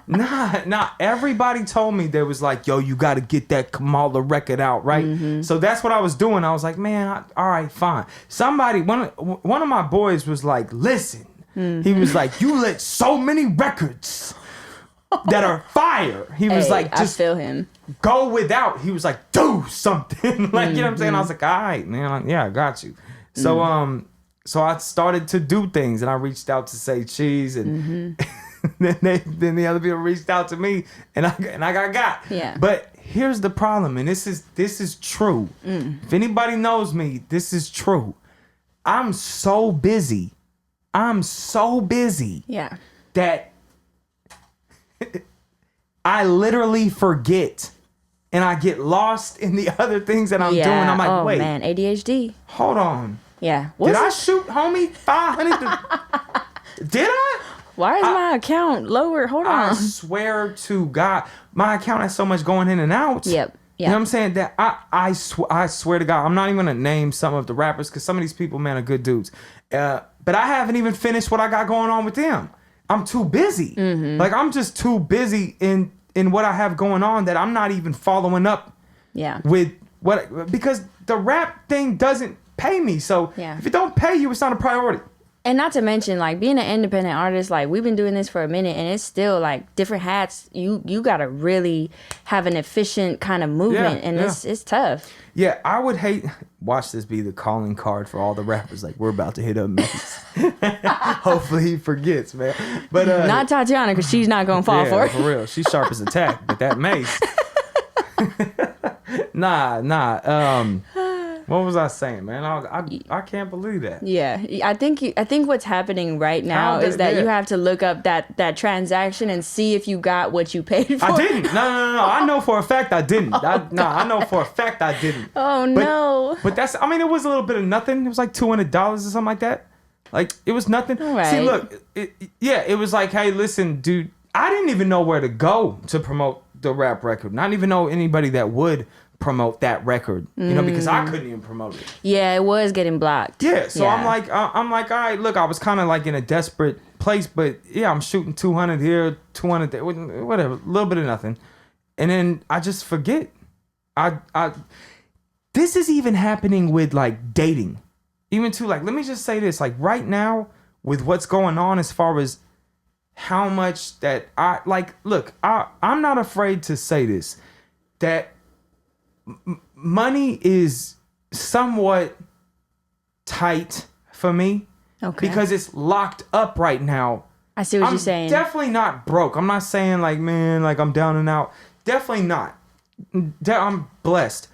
Nah. Everybody told me, they was like, yo, you got to get that Kamala record out, right? Mm-hmm. So that's what I was doing. I was like, man, all right, fine. One of my boys was like, listen. Mm-hmm. He was like, you lit so many records that are fire. He was like, just I feel him. Go without. He was like, do something. Like, you know what I'm saying? I was like, all right, man. Yeah, I got you. So, so I started to do things, and I reached out to Say Cheese, and then the other people reached out to me, and I got. Yeah. But here's the problem, and this is true. If anybody knows me, this is true. I'm so busy I'm so busy Yeah. that I literally forget and I get lost in the other things that I'm doing. I'm like, oh, wait, man, ADHD. hold on. Yeah. Did I shoot homie 500? Did I? Why is my account lower? Hold I on. swear to God, my account has so much going in and out. Yep. You know what I'm saying? That I swear to God, I'm not even gonna name some of the rappers because some of these people, man, are good dudes. But I haven't even finished what I got going on with them. I'm too busy. Like I'm just too busy in what I have going on that I'm not even following up. Yeah. With what, because the rap thing doesn't pay me. So if it don't pay you, it's not a priority. And not to mention, like, being an independent artist, like, we've been doing this for a minute, and it's still, like, different hats. You gotta really have an efficient kind of movement, and it's tough. Yeah, I would hate... Watch this be the calling card for all the rappers. Like, we're about to hit up Mase. Hopefully he forgets, man. But not Tatiana, because she's not gonna fall for it. For real. She's sharp as a tack, but that Mase... Nah. What was I saying, man? I can't believe that. Yeah, I think what's happening right now is that you have to look up that transaction and see if you got what you paid for. I didn't. No. I know for a fact I didn't. I know for a fact I didn't. Oh, no. But that's, I mean, it was a little bit of nothing. It was like $200 or something like that. Like, it was nothing. Right. See, look, it was like, hey, listen, dude, I didn't even know where to go to promote the rap record. Not even know anybody that would promote that record, you know, because I couldn't even promote it. Yeah, it was getting blocked. Yeah, so I'm like, all right, look, I was kind of like in a desperate place, but yeah, I'm shooting 200 here, 200 there, whatever, a little bit of nothing, and then I just forget. This is even happening with like dating, even too. Like, let me just say this, like right now with what's going on as far as how much that I like. Look, I'm not afraid to say this, that money is somewhat tight for me because it's locked up right now. I see what you're saying. Definitely not broke. I'm not saying like, man, like I'm down and out. Definitely not. I'm blessed.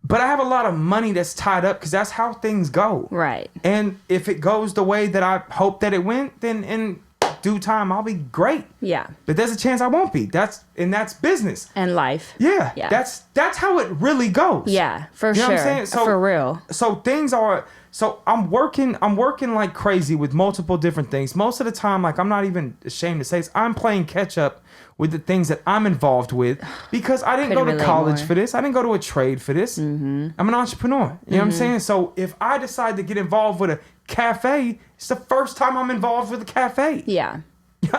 But I have a lot of money that's tied up because that's how things go. Right. And if it goes the way that I hope that it went, then in due time I'll be great. Yeah. But there's a chance I won't be. That's business. And life. Yeah. That's how it really goes. Yeah, for sure. What I'm saying? So, for real. So things are, so I'm working like crazy with multiple different things. Most of the time, like I'm not even ashamed to say this, I'm playing catch up with the things that I'm involved with because I didn't go to college for this. I didn't go to a trade for this. I'm an entrepreneur. You know what I'm saying? So if I decide to get involved with a cafe, it's the first time I'm involved with a cafe. Yeah.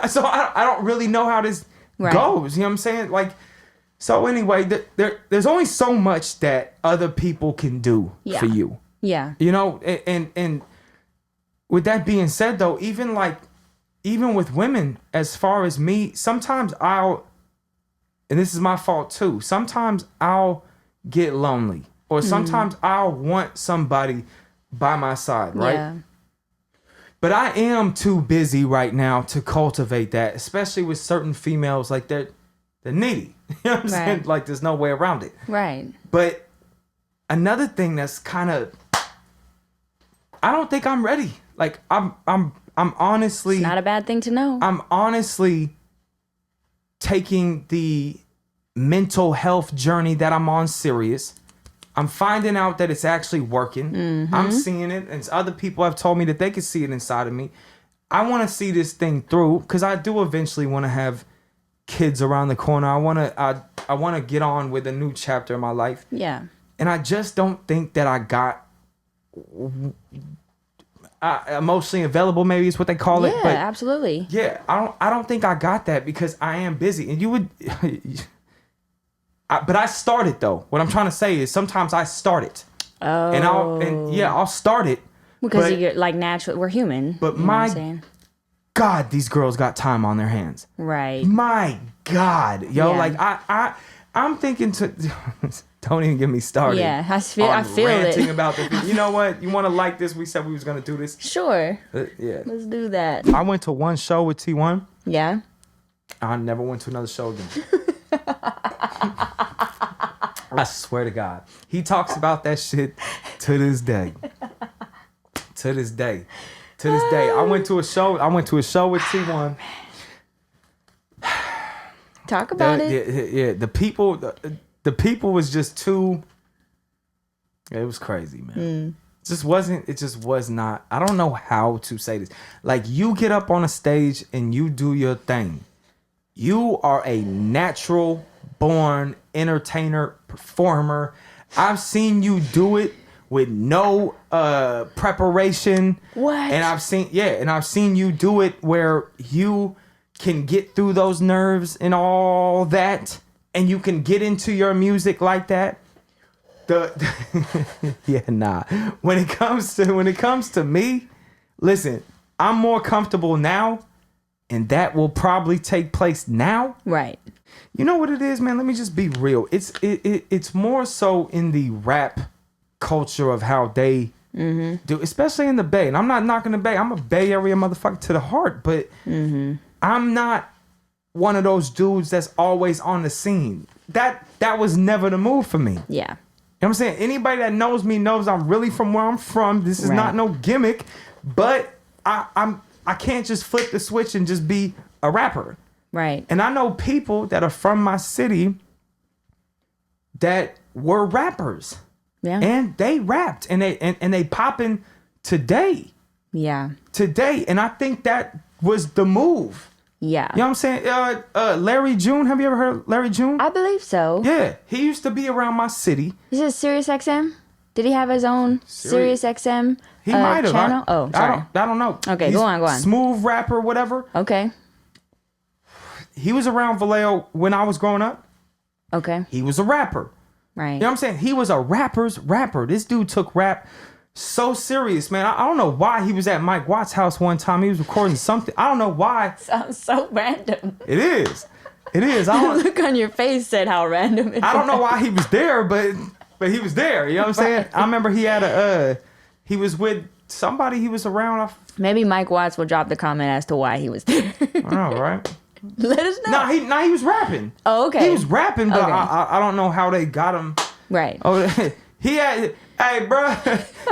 So I don't really know how this goes. You know what I'm saying? Like, so anyway, there's only so much that other people can do for you. Yeah. You know, and with that being said, though, even with women, as far as me, sometimes and this is my fault too, sometimes I'll get lonely or sometimes I'll want somebody by my side, right? Yeah. But I am too busy right now to cultivate that, especially with certain females, like they're needy. You know what I'm saying? Like there's no way around it. Right. But another thing that's kind of, I don't think I'm ready. Like I'm honestly, it's not a bad thing to know. I'm honestly taking the mental health journey that I'm on serious. I'm finding out that it's actually working. I'm seeing it, and other people have told me that they can see it inside of me. I want to see this thing through because I do eventually want to have kids around the corner. I want to get on with a new chapter in my life. Yeah. And I just don't think that I got emotionally available, maybe is what they call it. Yeah, but absolutely. Yeah, I don't think I got that because I am busy. And you would... but I started though. What I'm trying to say is sometimes I start it. Oh. And I'll start it. Because you're like natural. We're human. But my God, these girls got time on their hands. Right. My God, yo, like I'm thinking to. Don't even get me started. Yeah, I feel ranting it. About the. You know what? You want to like this? We said we was gonna do this. Sure. Yeah. Let's do that. I went to one show with T1. Yeah. I never went to another show again. I swear to God. He talks about that shit to this day. To this day. To this day, I went to a show with T1. Talk about it. Yeah, the people was just too. It was crazy, man. It just was not. I don't know how to say this. Like, you get up on a stage and you do your thing. You are a natural born entertainer, performer. I've seen you do it with no preparation. What? And I've seen you do it where you can get through those nerves and all that, and you can get into your music like that. When it comes to me, listen, I'm more comfortable now, and that will probably take place now. Right. You know what it is, man? Let me just be real. It's more so in the rap culture of how they do, especially in the Bay. And I'm not knocking the Bay. I'm a Bay Area motherfucker to the heart, but I'm not one of those dudes that's always on the scene. That was never the move for me. Yeah. You know what I'm saying? Anybody that knows me knows I'm really from where I'm from. This is not no gimmick, but I can't just flip the switch and just be a rapper. Right. And I know people that are from my city that were rappers. Yeah. And they rapped and they popping today. Yeah. Today. And I think that was the move. Yeah. You know what I'm saying? Larry June. Have you ever heard of Larry June? I believe so. Yeah. He used to be around my city. Is it Sirius XM? Did he have his own Sirius XM he might have. channel? Sorry. I don't know. Okay, go on. Smooth rapper, whatever. Okay. He was around Vallejo when I was growing up. Okay. He was a rapper. Right. You know what I'm saying? He was a rapper's rapper. This dude took rap so serious, man. I don't know why he was at Mike Watt's house one time. He was recording something. I don't know why. Sounds so random. It is. The look on your face said how random it is. I don't know why he was there, but he was there. You know what I'm saying? I remember he had he was with somebody he was around. Maybe Mike Watts will drop the comment as to why he was there. I don't know, right? Let us know. He was rapping. Oh, okay. He was rapping, but Okay. I don't know how they got him. Right. Oh, he had. Hey, bro,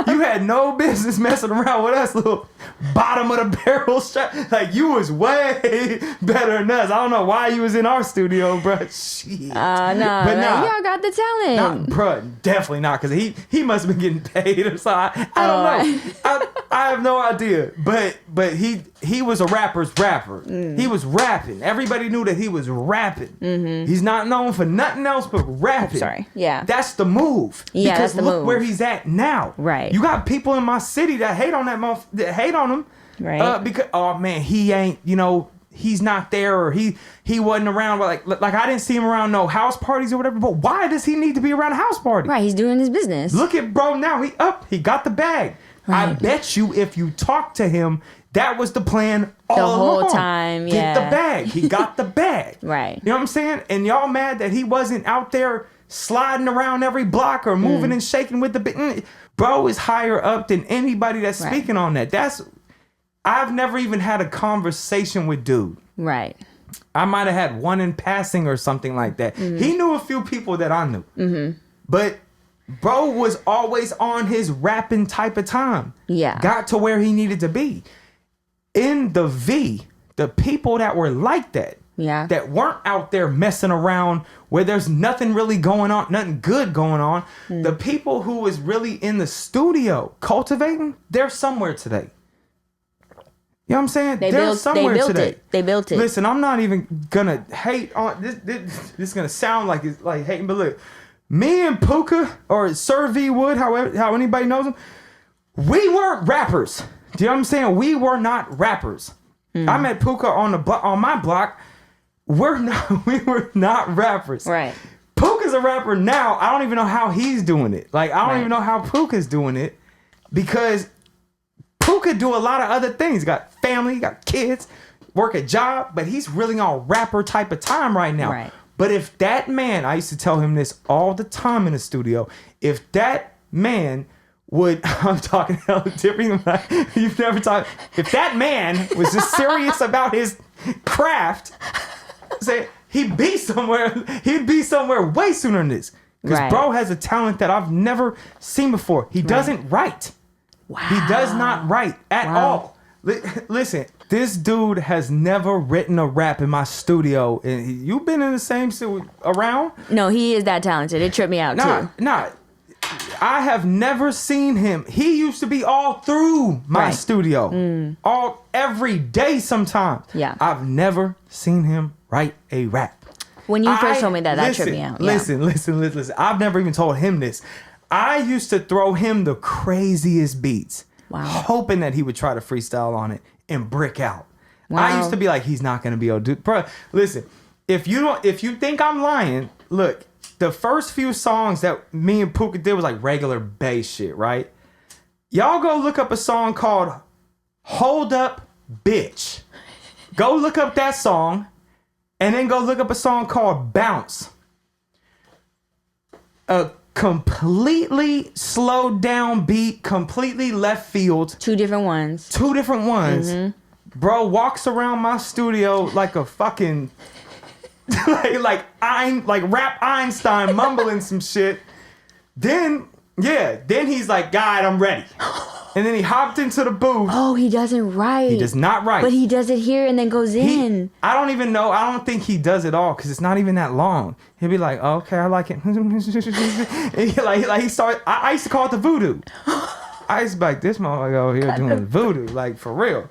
you had no business messing around with us, little bottom of the barrel strap. Like, you was way better than us. I don't know why you was in our studio, bro. Shit. Nah, y'all got the talent. Bro, definitely not, because he must have been getting paid or something. I don't know. I have no idea. But he was a rapper's rapper. He was rapping. Everybody knew that he was rapping. He's not known for nothing else but rapping. Sorry. Yeah. That's the move. Yeah, because that's the look move. where he's at now. Right. You got people in my city that hate on that hate on him. Right. Because man, he ain't, he's not there, or he wasn't around. Like I didn't see him around no house parties or whatever. But why does he need to be around a house party? Right. He's doing his business. Look at bro now. He got the bag. Right. I bet you if you talk to him, that was the plan all the whole along. time. Get the bag. He got the bag. Right. You know what I'm saying? And y'all mad that he wasn't out there sliding around every block or moving and shaking with the bro is higher up than anybody that's speaking on that. I've never even had a conversation with dude. Right. I might have had one in passing or something like that. He knew a few people that I knew. But bro was always on his rapping type of time. Yeah. Got to where he needed to be. In the V, the people that were like that, that weren't out there messing around where there's nothing really going on, nothing good going on, the people who was really in the studio cultivating, they're somewhere today. You know what I'm saying? They built it. They built it. Listen, I'm not even gonna hate on this. This is gonna sound like it's like hating, but look, me and Puka or Sir V Wood, how anybody knows him, we weren't rappers. Do you know what I'm saying? We were not rappers. I met Puka on my block. We were not rappers. Right. Puka's a rapper now. I don't even know how he's doing it. Like, I don't even know how Puka's doing it, because Puka do a lot of other things. He got family, he got kids, work a job, but he's really on rapper type of time right now. Right. But if that man, I used to tell him this all the time in the studio, if that man would, I'm talking hell different. You've never talked. If that man was just serious about his craft, say he'd be somewhere way sooner than this. Because bro has a talent that I've never seen before. He doesn't write. Wow. He does not write at all. Listen, this dude has never written a rap in my studio. And you've been in the same around? No, he is that talented. It tripped me out too. Nah. I have never seen him. He used to be all through my studio. Every day sometimes. Yeah. I've never seen him write a rap. When you first told me that tripped me out. Listen. I've never even told him this. I used to throw him the craziest beats. Wow. Hoping that he would try to freestyle on it and brick out. Wow. I used to be like, he's not going to be able to do. Bro, listen, if you think I'm lying, look, the first few songs that me and Puka did was like regular bass shit, right? Y'all go look up a song called Hold Up Bitch. Go look up that song and then go look up a song called Bounce. A completely slowed down beat, completely left field. Two different ones. Mm-hmm. Bro walks around my studio like a fucking like rap Einstein mumbling some shit. Then he's like, God, I'm ready. And then he hopped into the booth. Oh, he doesn't write. He does not write. But he does it here and then goes in. I don't even know. I don't think he does it all because it's not even that long. He'll be like, oh, okay, I like it. And he started. I used to call it the voodoo. I used to be like, this motherfucker over here doing voodoo, like for real.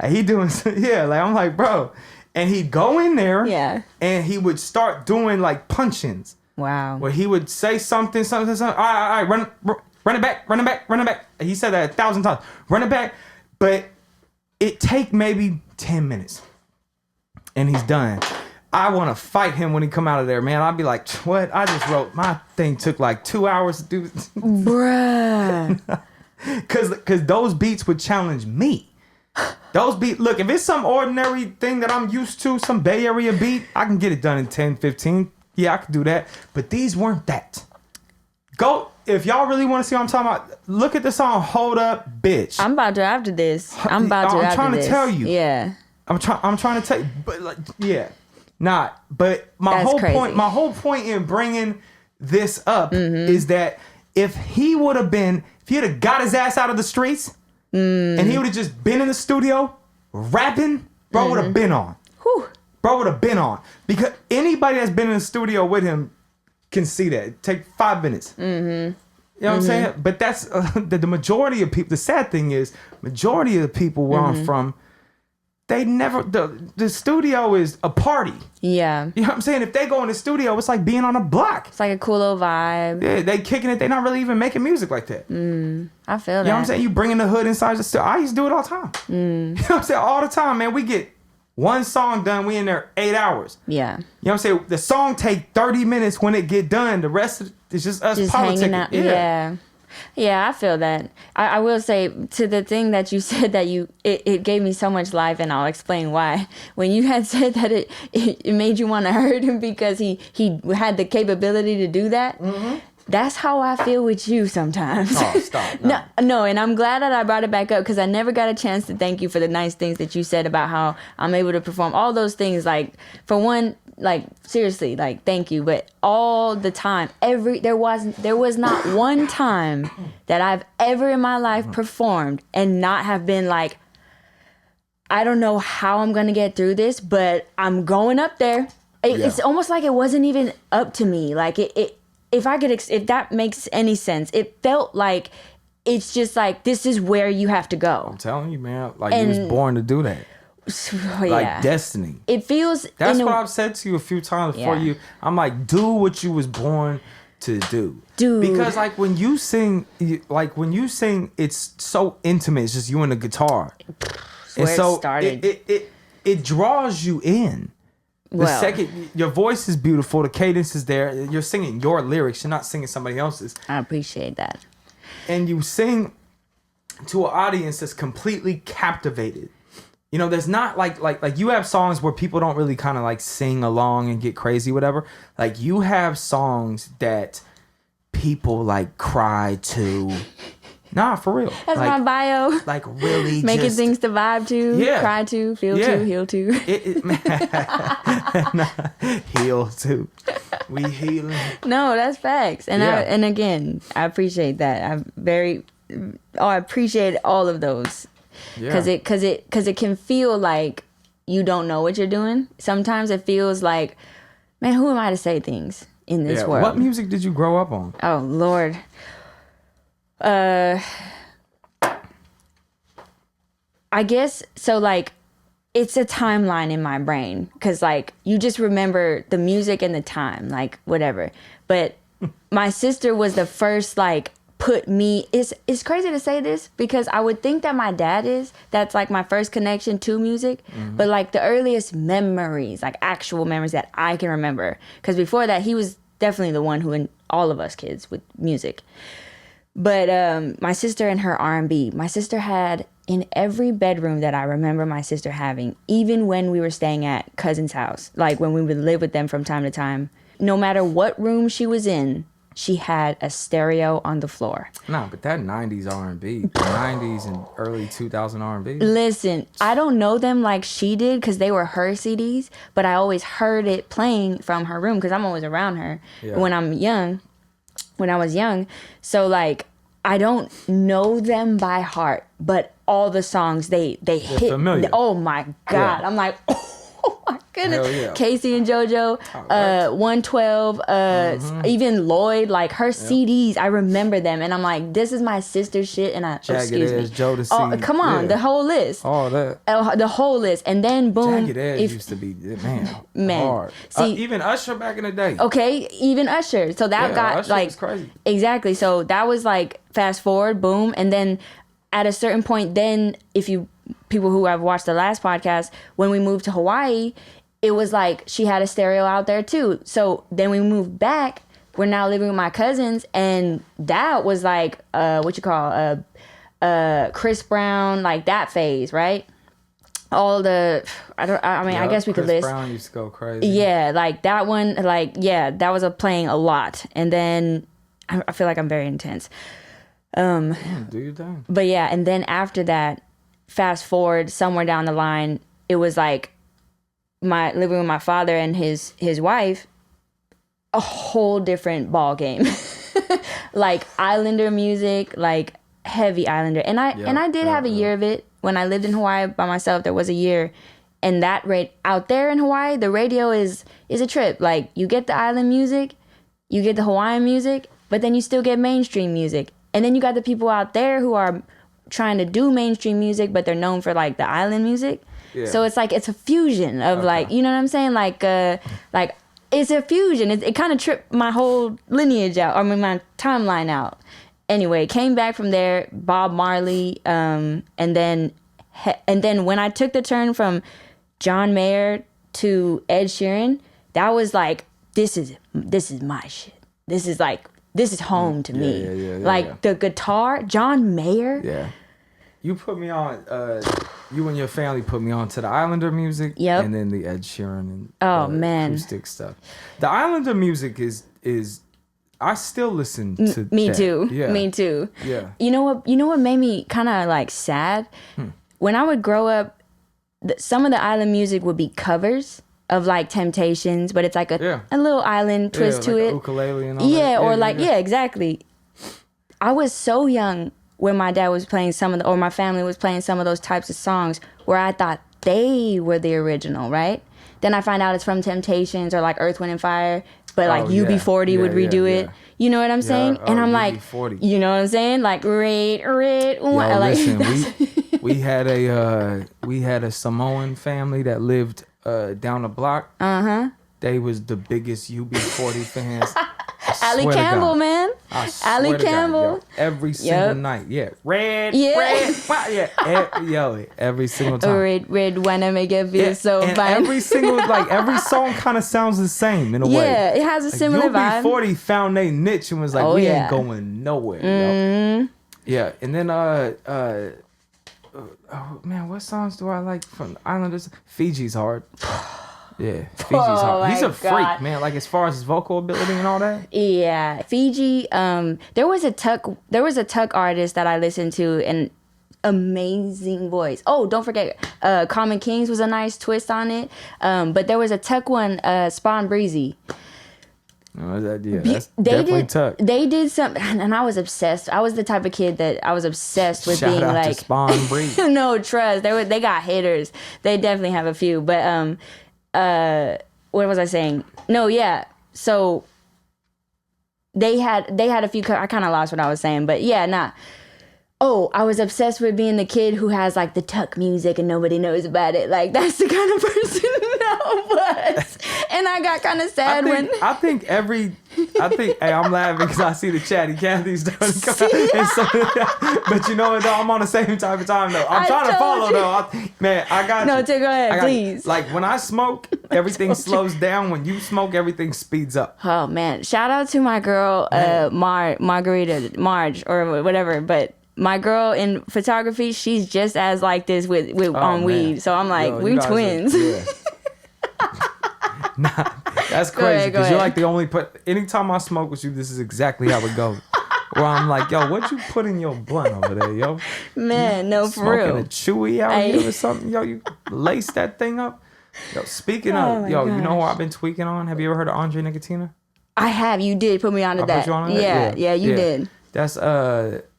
Like he doing, like I'm like, bro. And he'd go in there, and he would start doing like punch-ins. Wow. Where he would say something. All right, run it back. He said that 1,000 times. Run it back. But it take maybe 10 minutes. And he's done. I want to fight him when he come out of there, man. I'd be like, what? I just wrote, my thing took like 2 hours to do. Bruh. Because those beats would challenge me. Those beats, look, if it's some ordinary thing that I'm used to, some Bay Area beat, I can get it done in 10, 15. Yeah, I could do that. But these weren't that. Go, if y'all really want to see what I'm talking about, look at the song Hold Up Bitch. I'm about to after this. I'm trying to tell you. Yeah. I'm trying to tell you. But like, yeah. Not. But my whole point in bringing this up is that if he would have got his ass out of the streets and he would have just been in the studio rapping, bro would have been on. Whew. Bro would have been on. Because anybody that's been in the studio with him can see that. It take 5 minutes. You know what I'm saying? But that's the majority of people. The sad thing is, majority of the people where I'm from, they never, the studio is a party. Yeah. You know what I'm saying? If they go in the studio, it's like being on a block. It's like a cool little vibe. Yeah, they kicking it. They not really even making music like that. I feel that. You know what I'm saying? You bringing the hood inside the studio. I used to do it all the time. You know what I'm saying? All the time, man. We get one song done. We in there 8 hours. Yeah. You know what I'm saying? The song take 30 minutes when it get done. The rest of it's just us politicking. Hanging out. Yeah. Yeah, I feel that. I will say to the thing that you said that it gave me so much life, and I'll explain why. When you had said that it made you want to hurt him because he had the capability to do that. That's how I feel with you sometimes. Oh, stop. No, and I'm glad that I brought it back up because I never got a chance to thank you for the nice things that you said about how I'm able to perform. All those things, like, for one, like, seriously, like, thank you. But all the time, there was not one time that I've ever in my life performed and not have been like, I don't know how I'm going to get through this, but I'm going up there. It's almost like it wasn't even up to me. Like, if that makes any sense, it felt like it's just like, this is where you have to go. I'm telling you, man. Like, you was born to do that. Like destiny. It feels. That's what I've said to you a few times before you. I'm like, do what you was born to do. Dude. Because like when you sing, it's so intimate. It's just you and the guitar. And so it draws you in. The second your voice is beautiful, the cadence is there. You're singing your lyrics. You're not singing somebody else's. I appreciate that. And you sing to an audience that's completely captivated. You know, there's not like you have songs where people don't really kind of like sing along and get crazy, whatever. Like you have songs that people like cry to. Nah, for real. That's like, my bio. Like really making things to vibe to, cry to, feel to, heal to. Heal to. We healing. No, that's facts. And again, I appreciate that. I appreciate all of those. because it can feel like you don't know what you're doing. Sometimes it feels like, man, who am I to say things in this world? What music did you grow up on? Oh Lord. I guess so, like, it's a timeline in my brain because, like, you just remember the music and the time, like, whatever. But my sister was the first, like, put me, it's crazy to say this because I would think that my dad that's like my first connection to music, but like the earliest memories, like actual memories that I can remember, because before that he was definitely the one who, in all of us kids with music. But my sister and her R&B, my sister had in every bedroom that I remember my sister having, even when we were staying at cousin's house, like when we would live with them from time to time, no matter what room she was in, she had a stereo on the floor. Nah, but that 90s R&B, the 90s and early 2000 R&B. Listen, I don't know them like she did because they were her CDs, but I always heard it playing from her room because I'm always around her when I was young. So, like, I don't know them by heart, but all the songs, they hit. Familiar. Oh, my God. Yeah. I'm like, oh, my goodness. Yeah. Casey and JoJo, 112, even Lloyd, like her CDs, I remember them. And I'm like, this is my sister's shit. And Jagged Edge, Jodeci. Oh, come on, the whole list. All that. The whole list. And then boom. Jagged Edge used to be, man. Hard. See, even Usher back in the day. Okay, even Usher. So that got Usher like, was crazy. Exactly. So that was like, fast forward, boom. And then at a certain point, then people who have watched the last podcast, when we moved to Hawaii, it was like she had a stereo out there too. So then we moved back. We're now living with my cousins, and that was like Chris Brown, like that phase, right? All the I guess we could list. Chris Brown used to go crazy. Yeah, like that one, like that was playing a lot. And then I feel like I'm very intense. Do your thing. But yeah, and then after that, fast forward somewhere down the line, it was like my living with my father and his wife, a whole different ball game. Like Islander music, like heavy Islander. And I did have a year of it when I lived in Hawaii by myself. There was a year, and that out there in Hawaii, the radio is a trip. Like, you get the island music, you get the Hawaiian music, but then you still get mainstream music. And then you got the people out there who are trying to do mainstream music, but they're known for like the island music. Yeah. So it's like, it's a fusion of like, you know what I'm saying? Like it's a fusion. It kind of tripped my whole lineage out, my timeline out. Anyway, came back from there, Bob Marley, and then when I took the turn from John Mayer to Ed Sheeran, that was like, this is my shit. This is home to me. The guitar, John Mayer. Yeah. You put me on, you and your family put me on to the Islander music. Yep. And then the Ed Sheeran and acoustic stuff. The Islander music is I still listen to me that. too. Yeah. Me too. Yeah. You know what made me kind of like sad? When I would grow up, some of the island music would be covers of like Temptations, but it's like a little island twist to it. Ukulele and all that. Exactly. I was so young when my dad was playing or my family was playing some of those types of songs where I thought they were the original, right? Then I find out it's from Temptations or like Earth, Wind and Fire, but like UB40 would redo it. You know what I'm saying? And I'm like, UB40. You know what I'm saying? Like red. Listen, we had a Samoan family that lived down the block. They was the biggest UB40 fans. Allie Campbell, man. Allie Campbell. Every single night. Yeah. Red. Every single time. Red wanna make it feel so fine. Every song kind of sounds the same in a way. Yeah, it has a similar vibe. UB40 found their niche and was like, we ain't going nowhere. Yo. Yeah, and then oh man, what songs do I like from Islanders? Fiji's hard. Yeah, Fiji's hard. He's a freak, man. Like, as far as his vocal ability and all that. Yeah, Fiji. There was a Tuck artist that I listened to, and amazing voice. Oh, don't forget, Common Kings was a nice twist on it. But there was a Tuck one, Spawn Breezy. Oh, that's definitely tough. They did something, and I was obsessed. I was the type of kid that I was obsessed with being like to Spawn Breed. No, trust. They got haters. They definitely have a few. But what was I saying? No, yeah. So they had a few. I kind of lost what I was saying, but yeah, nah. Oh, I was obsessed with being the kid who has like the tuck music and nobody knows about it. Like that's the kind of person I was. And I got kind of sad I think hey, I'm laughing because I see the chatty Cathy's starting to come out. But you know what though, I'm on the same type of time though. I'm trying to follow though. I got you. No, go ahead, please. Like when I smoke, everything slows down. When you smoke, everything speeds up. Oh man. Shout out to my girl, Marge or whatever, but my girl in photography, she's just as like this with on weed. So I'm like, we twins. Nah, that's crazy because you're like the only. Anytime I smoke with you, this is exactly how it goes. Where I'm like, yo, what you put in your blunt over there, yo? Man, no, for real. Smoking a chewy out here or something, yo? You lace that thing up. Yo, speaking of, you know who I've been tweaking on? Have you ever heard of Andre Nicotina? I have. You did put me onto that. Put you on that? Yeah, you did. That's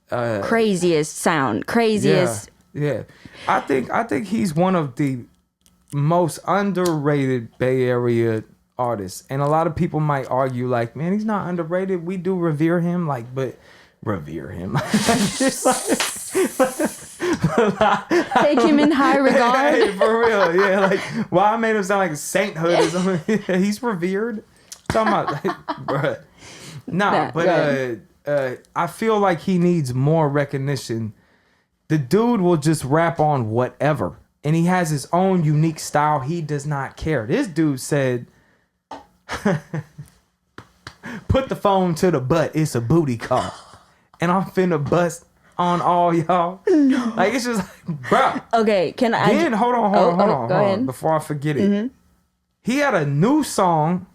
craziest sound, craziest. Yeah. I think he's one of the most underrated Bay Area artists, and a lot of people might argue like, man, he's not underrated. We do revere him, like, but revere him. Take him in high regard. Hey, for real, yeah. Like, why I made him sound like sainthood or something. He's revered. Talking about, like, bruh. Nah, but I feel like he needs more recognition. The dude will just rap on whatever. And he has his own unique style. He does not care. This dude said, put the phone to the butt. It's a booty call. And I'm finna bust on all y'all. No. Like, it's just like, bro. Okay, can I? Then, hold on. Before I forget it. Mm-hmm. He had a new song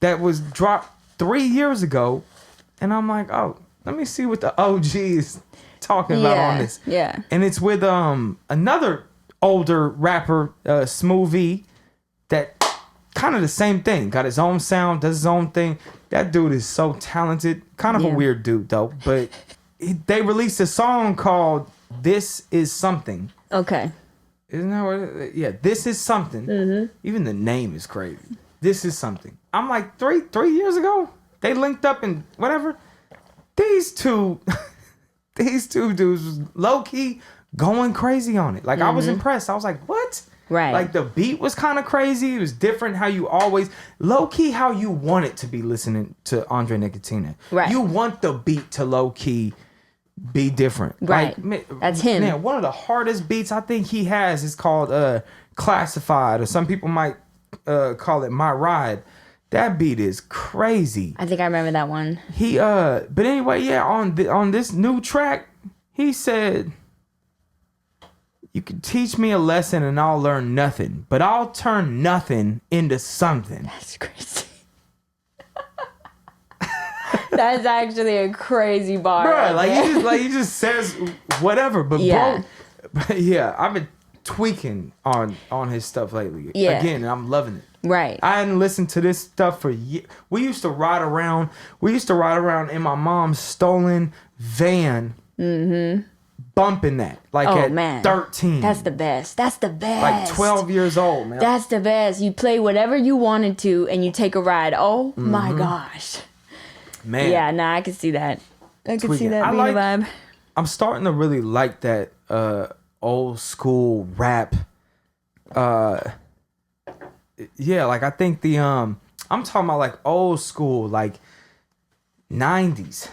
that was dropped 3 years ago. And I'm like, oh, let me see what the OG is talking about on this. Yeah. And it's with another older rapper, Smoothie, that kind of the same thing. Got his own sound, does his own thing. That dude is so talented. Kind of a weird dude, though. But they released a song called This Is Something. Okay. Isn't that what it is? Yeah, This Is Something. Mm-hmm. Even the name is crazy. This Is Something. I'm like, three years ago? They linked up and whatever. These two dudes was low-key going crazy on it. Like, I was impressed. I was like, what? Right. Like, the beat was kind of crazy. It was different how you always... Low-key how you want it to be listening to Andre Nicotina. Right. You want the beat to low-key be different. Right. Like, that's him. Man, one of the hardest beats I think he has is called Classified, or some people might call it My Ride. That beat is crazy. I think I remember that one. But anyway, yeah, on this new track, he said, you can teach me a lesson and I'll learn nothing, but I'll turn nothing into something. That's crazy. That's actually a crazy bar. Bro, like he just says whatever, but yeah. Yeah, I've been tweaking on his stuff lately. Yeah. Again, and I'm loving it. Right. I hadn't listened to this stuff for years. We used to ride around in my mom's stolen van, bumping that. Like at 13. That's the best. Like 12 years old, man. That's the best. You play whatever you wanted to and you take a ride. Oh my gosh. Man. Yeah, nah, I can see that. I can see that being a vibe. I'm starting to really like that old school rap. Yeah, like I think I'm talking about like old school, like 90s.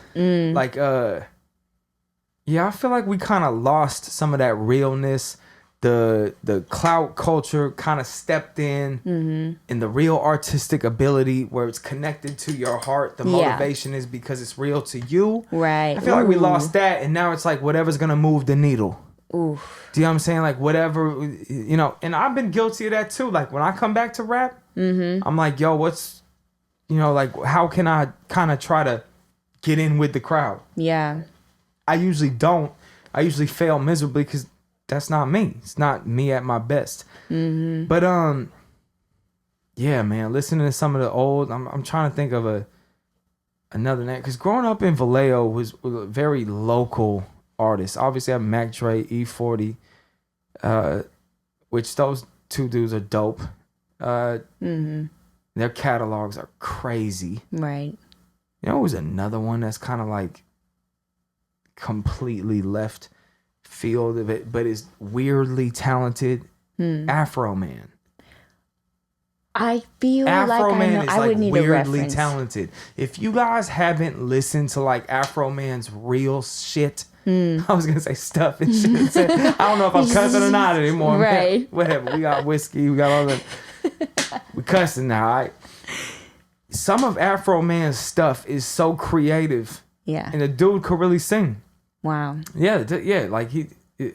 Like yeah, I feel like we kind of lost some of that realness. The clout culture kind of stepped in, and the real artistic ability where it's connected to your heart. The motivation is because it's real to you. Right. I feel like we lost that, and now it's like whatever's gonna move the needle. Oof. Do you know what I'm saying? Like whatever, you know, and I've been guilty of that too. Like when I come back to rap, I'm like, yo, what's, you know, like how can I kind of try to get in with the crowd? Yeah. I usually don't. I usually fail miserably because that's not me. It's not me at my best. But yeah, man, listening to some of the old, I'm trying to think of another name, because growing up in Vallejo was a very local artist. Obviously, I have Mac Dre, E40, which those two dudes are dope. Their catalogs are crazy. Right. You know, it was another one that's kind of like completely left field of it, but is weirdly talented. Afro Man. I feel Afro like Man is I like would need weirdly a reference. talented. If you guys haven't listened to like Afro Man's real shit, I was gonna say stuff and shit. I don't know if I'm cussing or not anymore. Right. Man. Whatever. We got whiskey. We got all the. We cussing now. All right? Some of Afro Man's stuff is so creative. Yeah. And the dude could really sing. Wow. Yeah. Like he.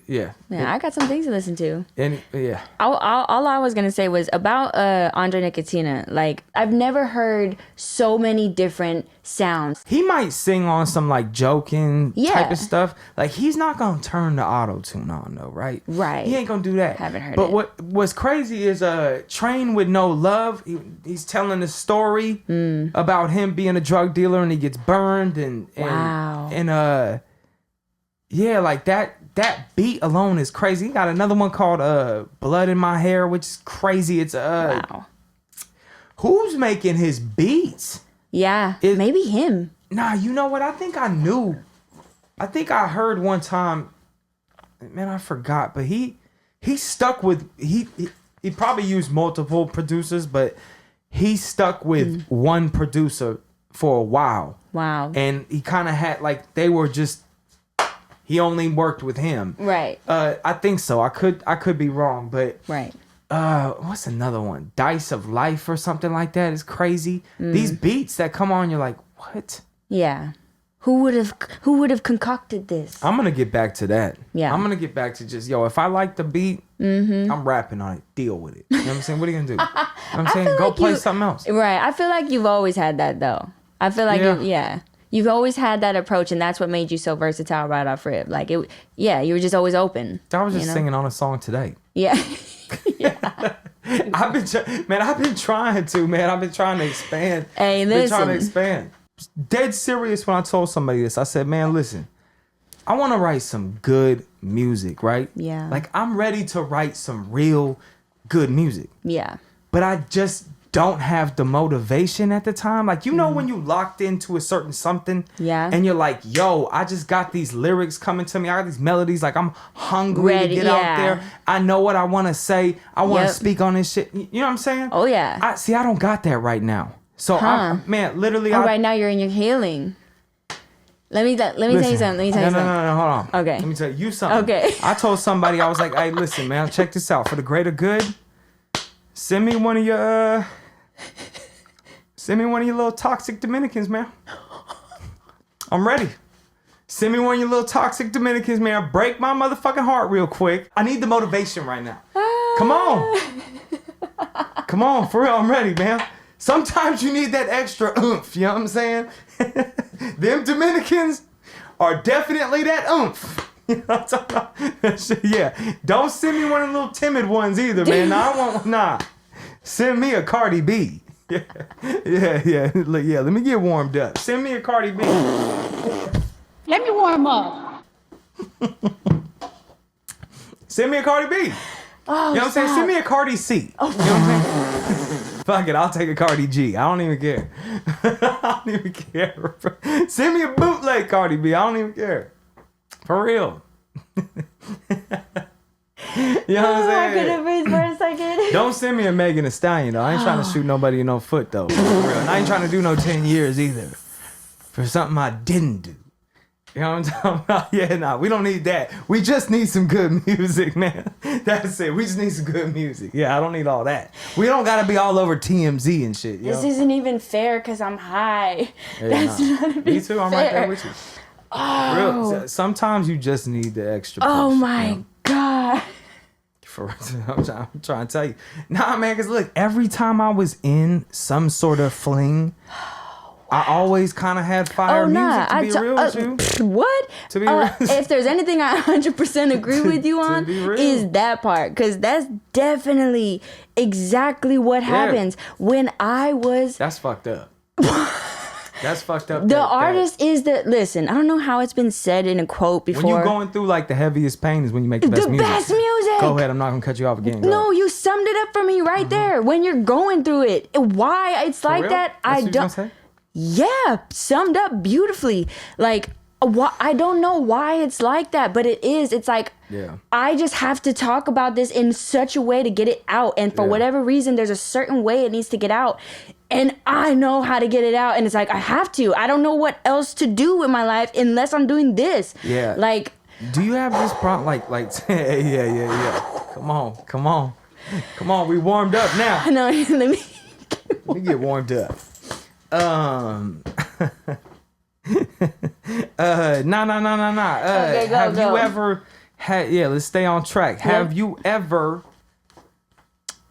Yeah. Yeah, I got some things to listen to. And yeah. All I was gonna say was about Andre Nicotina. Like, I've never heard so many different sounds. He might sing on some like joking Yeah. type of stuff. Like, he's not gonna turn the auto-tune on though, right? Right. He ain't gonna do that. Haven't heard but it. what's crazy is Train with No Love. He's telling the story about him being a drug dealer and he gets burned and Wow. and yeah, like that beat alone is crazy. He got another one called Blood in My Hair, which is crazy. It's Wow. who's making his beats? Yeah. Maybe him. Nah, you know what? I think I knew. I think I heard one time. Man, I forgot. But he stuck with he probably used multiple producers, but he stuck with one producer for a while. Wow. And he kind of had like they were just. He only worked with him. Right. I think so. I could be wrong, but Right. what's another one? Dice of Life or something like that is crazy. These beats that come on, you're like, what? Yeah. Who would have concocted this? I'm gonna get back to that. Yeah. I'm gonna get back to just if I like the beat, I'm rapping on it. Deal with it. You know what I'm saying? What are you gonna do? You know what I'm saying? Go like play something else. Right. I feel like you've always had that though. I feel like you've always had that approach, and that's what made you so versatile right off rip. Like you were just always open. I was just singing on a song today. Yeah. I've been trying to expand. Hey, Been trying to listen. expand. Dead serious when I told somebody this. I said, man, listen, I want to write some good music, right? Yeah. Like, I'm ready to write some real good music. Yeah. But I just don't have the motivation at the time. Like, you know when you locked into a certain something, Yeah. and you're like, yo, I just got these lyrics coming to me. I got these melodies. Like, I'm hungry Ready, to get yeah. out there. I know what I want to say. I want to Yep. speak on this shit. You know what I'm saying? Oh yeah. I don't got that right now. So, literally. Right now you're in your healing. Let me tell you something. No, hold on. Okay. Let me tell you something. Okay. I told somebody, I was like, hey, listen, man, check this out. For the greater good, send me one of your little toxic Dominicans, man. I'm ready. Send me one of your little toxic Dominicans, man. Break my motherfucking heart real quick. I need the motivation right now. Come on. Come on, for real, I'm ready, man. Sometimes you need that extra oomph, you know what I'm saying? Them Dominicans are definitely that oomph. You know what I'm talking about? Yeah. Don't send me one of the little timid ones either, man. Nah. Send me a Cardi B. Yeah. Let me get warmed up. Send me a Cardi B. Let me warm up. Send me a Cardi B. Oh, you know what I'm saying? Send me a Cardi C. Oh. You know what I'm saying? Fuck it, I'll take a Cardi G. I don't even care. I don't even care. Send me a bootleg Cardi B. I don't even care. For real. You know what I'm saying? I couldn't breathe for a second. Don't send me a Megan Thee Stallion, though. I ain't trying to shoot nobody in no foot, though. For real. And I ain't trying to do no 10 years either. For something I didn't do. You know what I'm talking about? Yeah, nah, we don't need that. We just need some good music, man. That's it. We just need some good music. Yeah, I don't need all that. We don't got to be all over TMZ and shit. This isn't even fair because I'm high. Yeah, That's not even Me too. I'm right there fair. with you. Oh. Real. Sometimes you just need the extra push. Oh my you know? God. I'm trying to tell you. Nah, man, because look, every time I was in some sort of fling, I always kind of had fire music, to be real with you. What? To be real. If there's anything I 100% agree with you on, is that part. Because that's definitely exactly what happens. When I was... That's fucked up. That's fucked up. The artist is the... Listen, I don't know how it's been said in a quote before. When you're going through like the heaviest pain is when you make the best music. The best music! Go ahead, I'm not going to cut you off again. No, you summed it up for me right there. When you're going through it. Why it's like that, I don't... Yeah, summed up beautifully. Like, I don't know why it's like that, but it is. It's like, I just have to talk about this in such a way to get it out. And for whatever reason, there's a certain way it needs to get out. And I know how to get it out. And it's like, I have to. I don't know what else to do with my life unless I'm doing this. Yeah. Like. Do you have this problem? Like, yeah. Come on. We warmed up now. No, let me get warmed up. Nah. Okay, have you ever had? Yeah, let's stay on track. Yep. Have you ever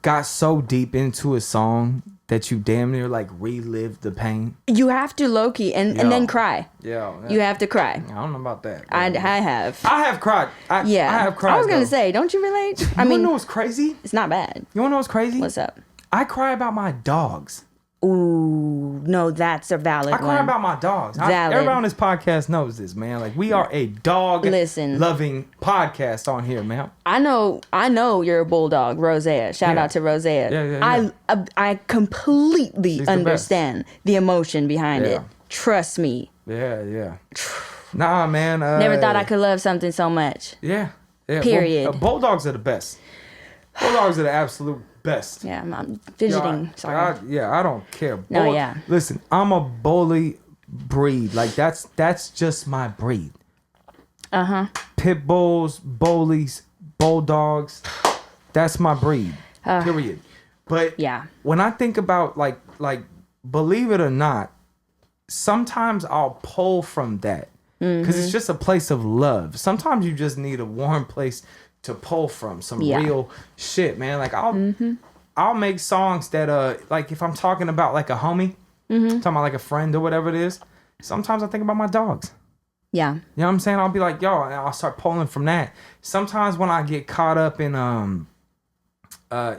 got so deep into a song that you damn near like relived the pain? You have to low-key and then cry. Yeah. You have to cry. I don't know about that. I have. I have cried. I have cried. I was gonna say, don't you relate? I mean, you know what's crazy? It's not bad. You wanna know what's crazy? What's up? I cry about my dogs. Ooh, no, that's a valid one. I cry about my dogs. Everybody on this podcast knows this, man. Like, we are a dog-loving podcast on here, man. I know you're a bulldog, Rosea. Shout out to Rosea. Yeah. I completely understand the emotion behind it. Trust me. Yeah. Nah, man. Never thought I could love something so much. Yeah. Period. Bulldogs are the best. Bulldogs are the absolute best. Yeah, I'm fidgeting. Sorry. I don't care. No, yeah. Listen, I'm a bully breed. Like, that's just my breed. Pit bulls, bullies, bulldogs. That's my breed. Period. But when I think about like believe it or not, sometimes I'll pull from that because it's just a place of love. Sometimes you just need a warm place to pull from some real shit, man. Like I'll make songs that like if I'm talking about like a homie, talking about like a friend or whatever it is, sometimes I think about my dogs. Yeah. You know what I'm saying? I'll be like, yo, and I'll start pulling from that. Sometimes when I get caught up in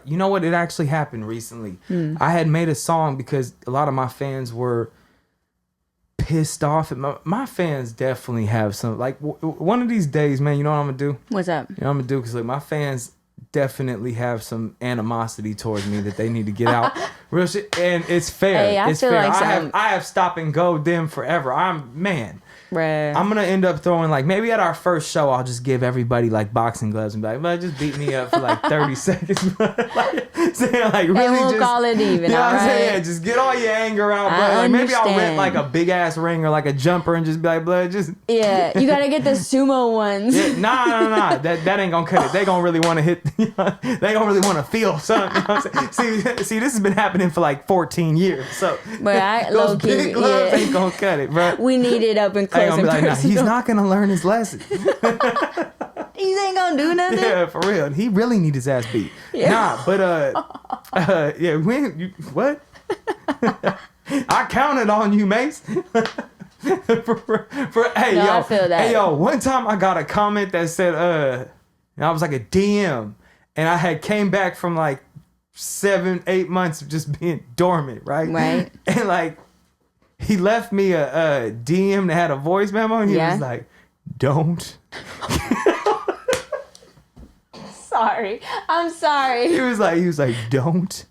you know what, it actually happened recently. I had made a song because a lot of my fans were pissed off. My fans definitely have some, like, one of these days, man, you know what I'm gonna do? What's up? You know what I'm gonna do? Because like my fans definitely have some animosity towards me that they need to get out. Real shit. And it's fair. Hey, I it's feel fair. like I have stop and go them forever. Bruh. I'm gonna end up throwing, like, maybe at our first show I'll just give everybody like boxing gloves and be like, just beat me up for like 30 seconds. Like, saying, like, really, and we'll just call it even. You know what I'm saying? Right? Yeah, just get all your anger out, bro. Like, maybe I'll rent like a big ass ring or like a jumper and just be like, blood, just you gotta get the sumo ones. Yeah, nah. That ain't gonna cut it. They gonna really want to hit. They gonna really want to feel something. You know what I'm saying? See, this has been happening for like 14 years. So but those big gloves ain't gonna cut it, bro. We need it up and close and like, he's not gonna learn his lesson. He ain't gonna do nothing. Yeah, for real. He really need his ass beat. Yeah. Nah, but what? I counted on you, Mase. I feel that. Hey, yo, one time I got a comment that said, I was like a DM, and I had came back from like 7-8 months of just being dormant, right? Right. And like, he left me a DM that had a voice memo, and he was like, don't. I'm sorry. He was like, don't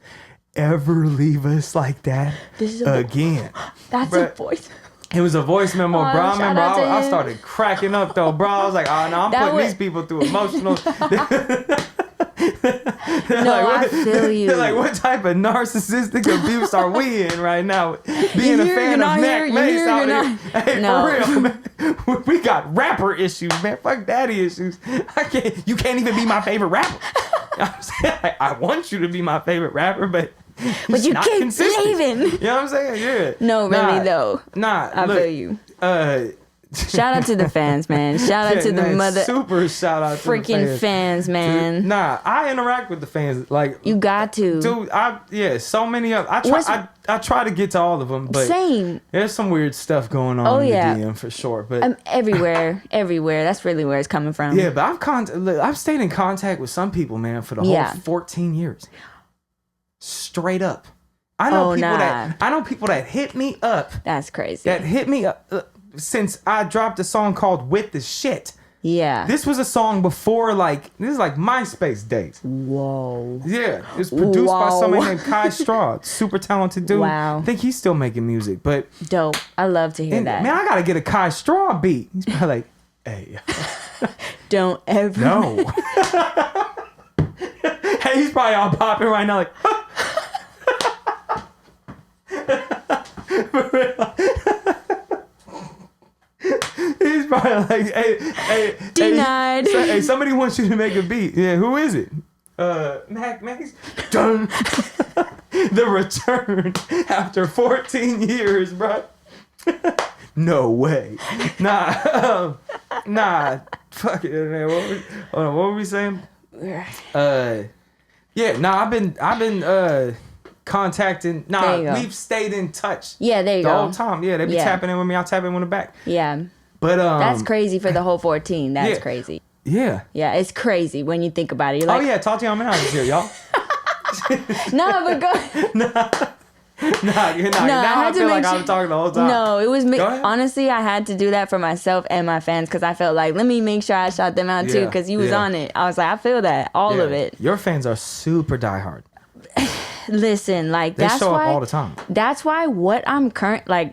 ever leave us like that again. That's a voice. It was a voice memo, bro. I remember I started cracking up though, bro. I was like, oh no, I'm putting these people through emotional. I feel you. They're like, what type of narcissistic abuse are we in right now? Being a fan of Mac Mase out here. Hey, for real, man. We got rapper issues, man. Fuck daddy issues. You can't even be my favorite rapper. I'm saying, like, I want you to be my favorite rapper, but you not keep consistent. leaving. You know what I'm saying? Yeah. No, really though. Nah. I feel you. Shout out to the fans, man. Shout out to the mother. Super shout out to freaking the fans, man. Nah, I interact with the fans. Like, you got to. Dude, so many of I try to get to all of them, but same. There's some weird stuff going on in the DM for sure. But everywhere. That's really where it's coming from. Yeah, but I've stayed in contact with some people, man, for the whole 14 years. Straight up. I know people that hit me up. That's crazy. That hit me up since I dropped a song called With the Shit. Yeah. This was a song before, this is like MySpace days. Whoa. Yeah. It was produced by somebody named Kai Straw. Super talented dude. Wow. I think he's still making music, but. Dope. I love to hear that. Man, I gotta get a Kai Straw beat. He's probably like, hey. Don't ever. No. Hey, he's probably all popping right now, like. For real. He's probably like, hey, denied. Hey, somebody wants you to make a beat. Yeah, who is it? Max. Dun. The return after 14 years, bro. No way. Nah. Fuck it, man. What were we saying? Yeah. Nah. I've been contacting. Nah, we've stayed in touch. Yeah, there you go. go. The whole time. Yeah, they be tapping in with me. I'll tap in with them back. Yeah. But that's crazy for the whole 14. That's crazy. Yeah. Yeah, it's crazy when you think about it. You're like, oh yeah, Tatiana Manaois is here, y'all. No, but go. Now I feel like I'm talking the whole time. No, it was me. Honestly, I had to do that for myself and my fans because I felt like, let me make sure I shout them out too because you was on it. I was like, I feel that. All of it. Your fans are super diehard. Listen, like they that's show why up all the time. That's why what I'm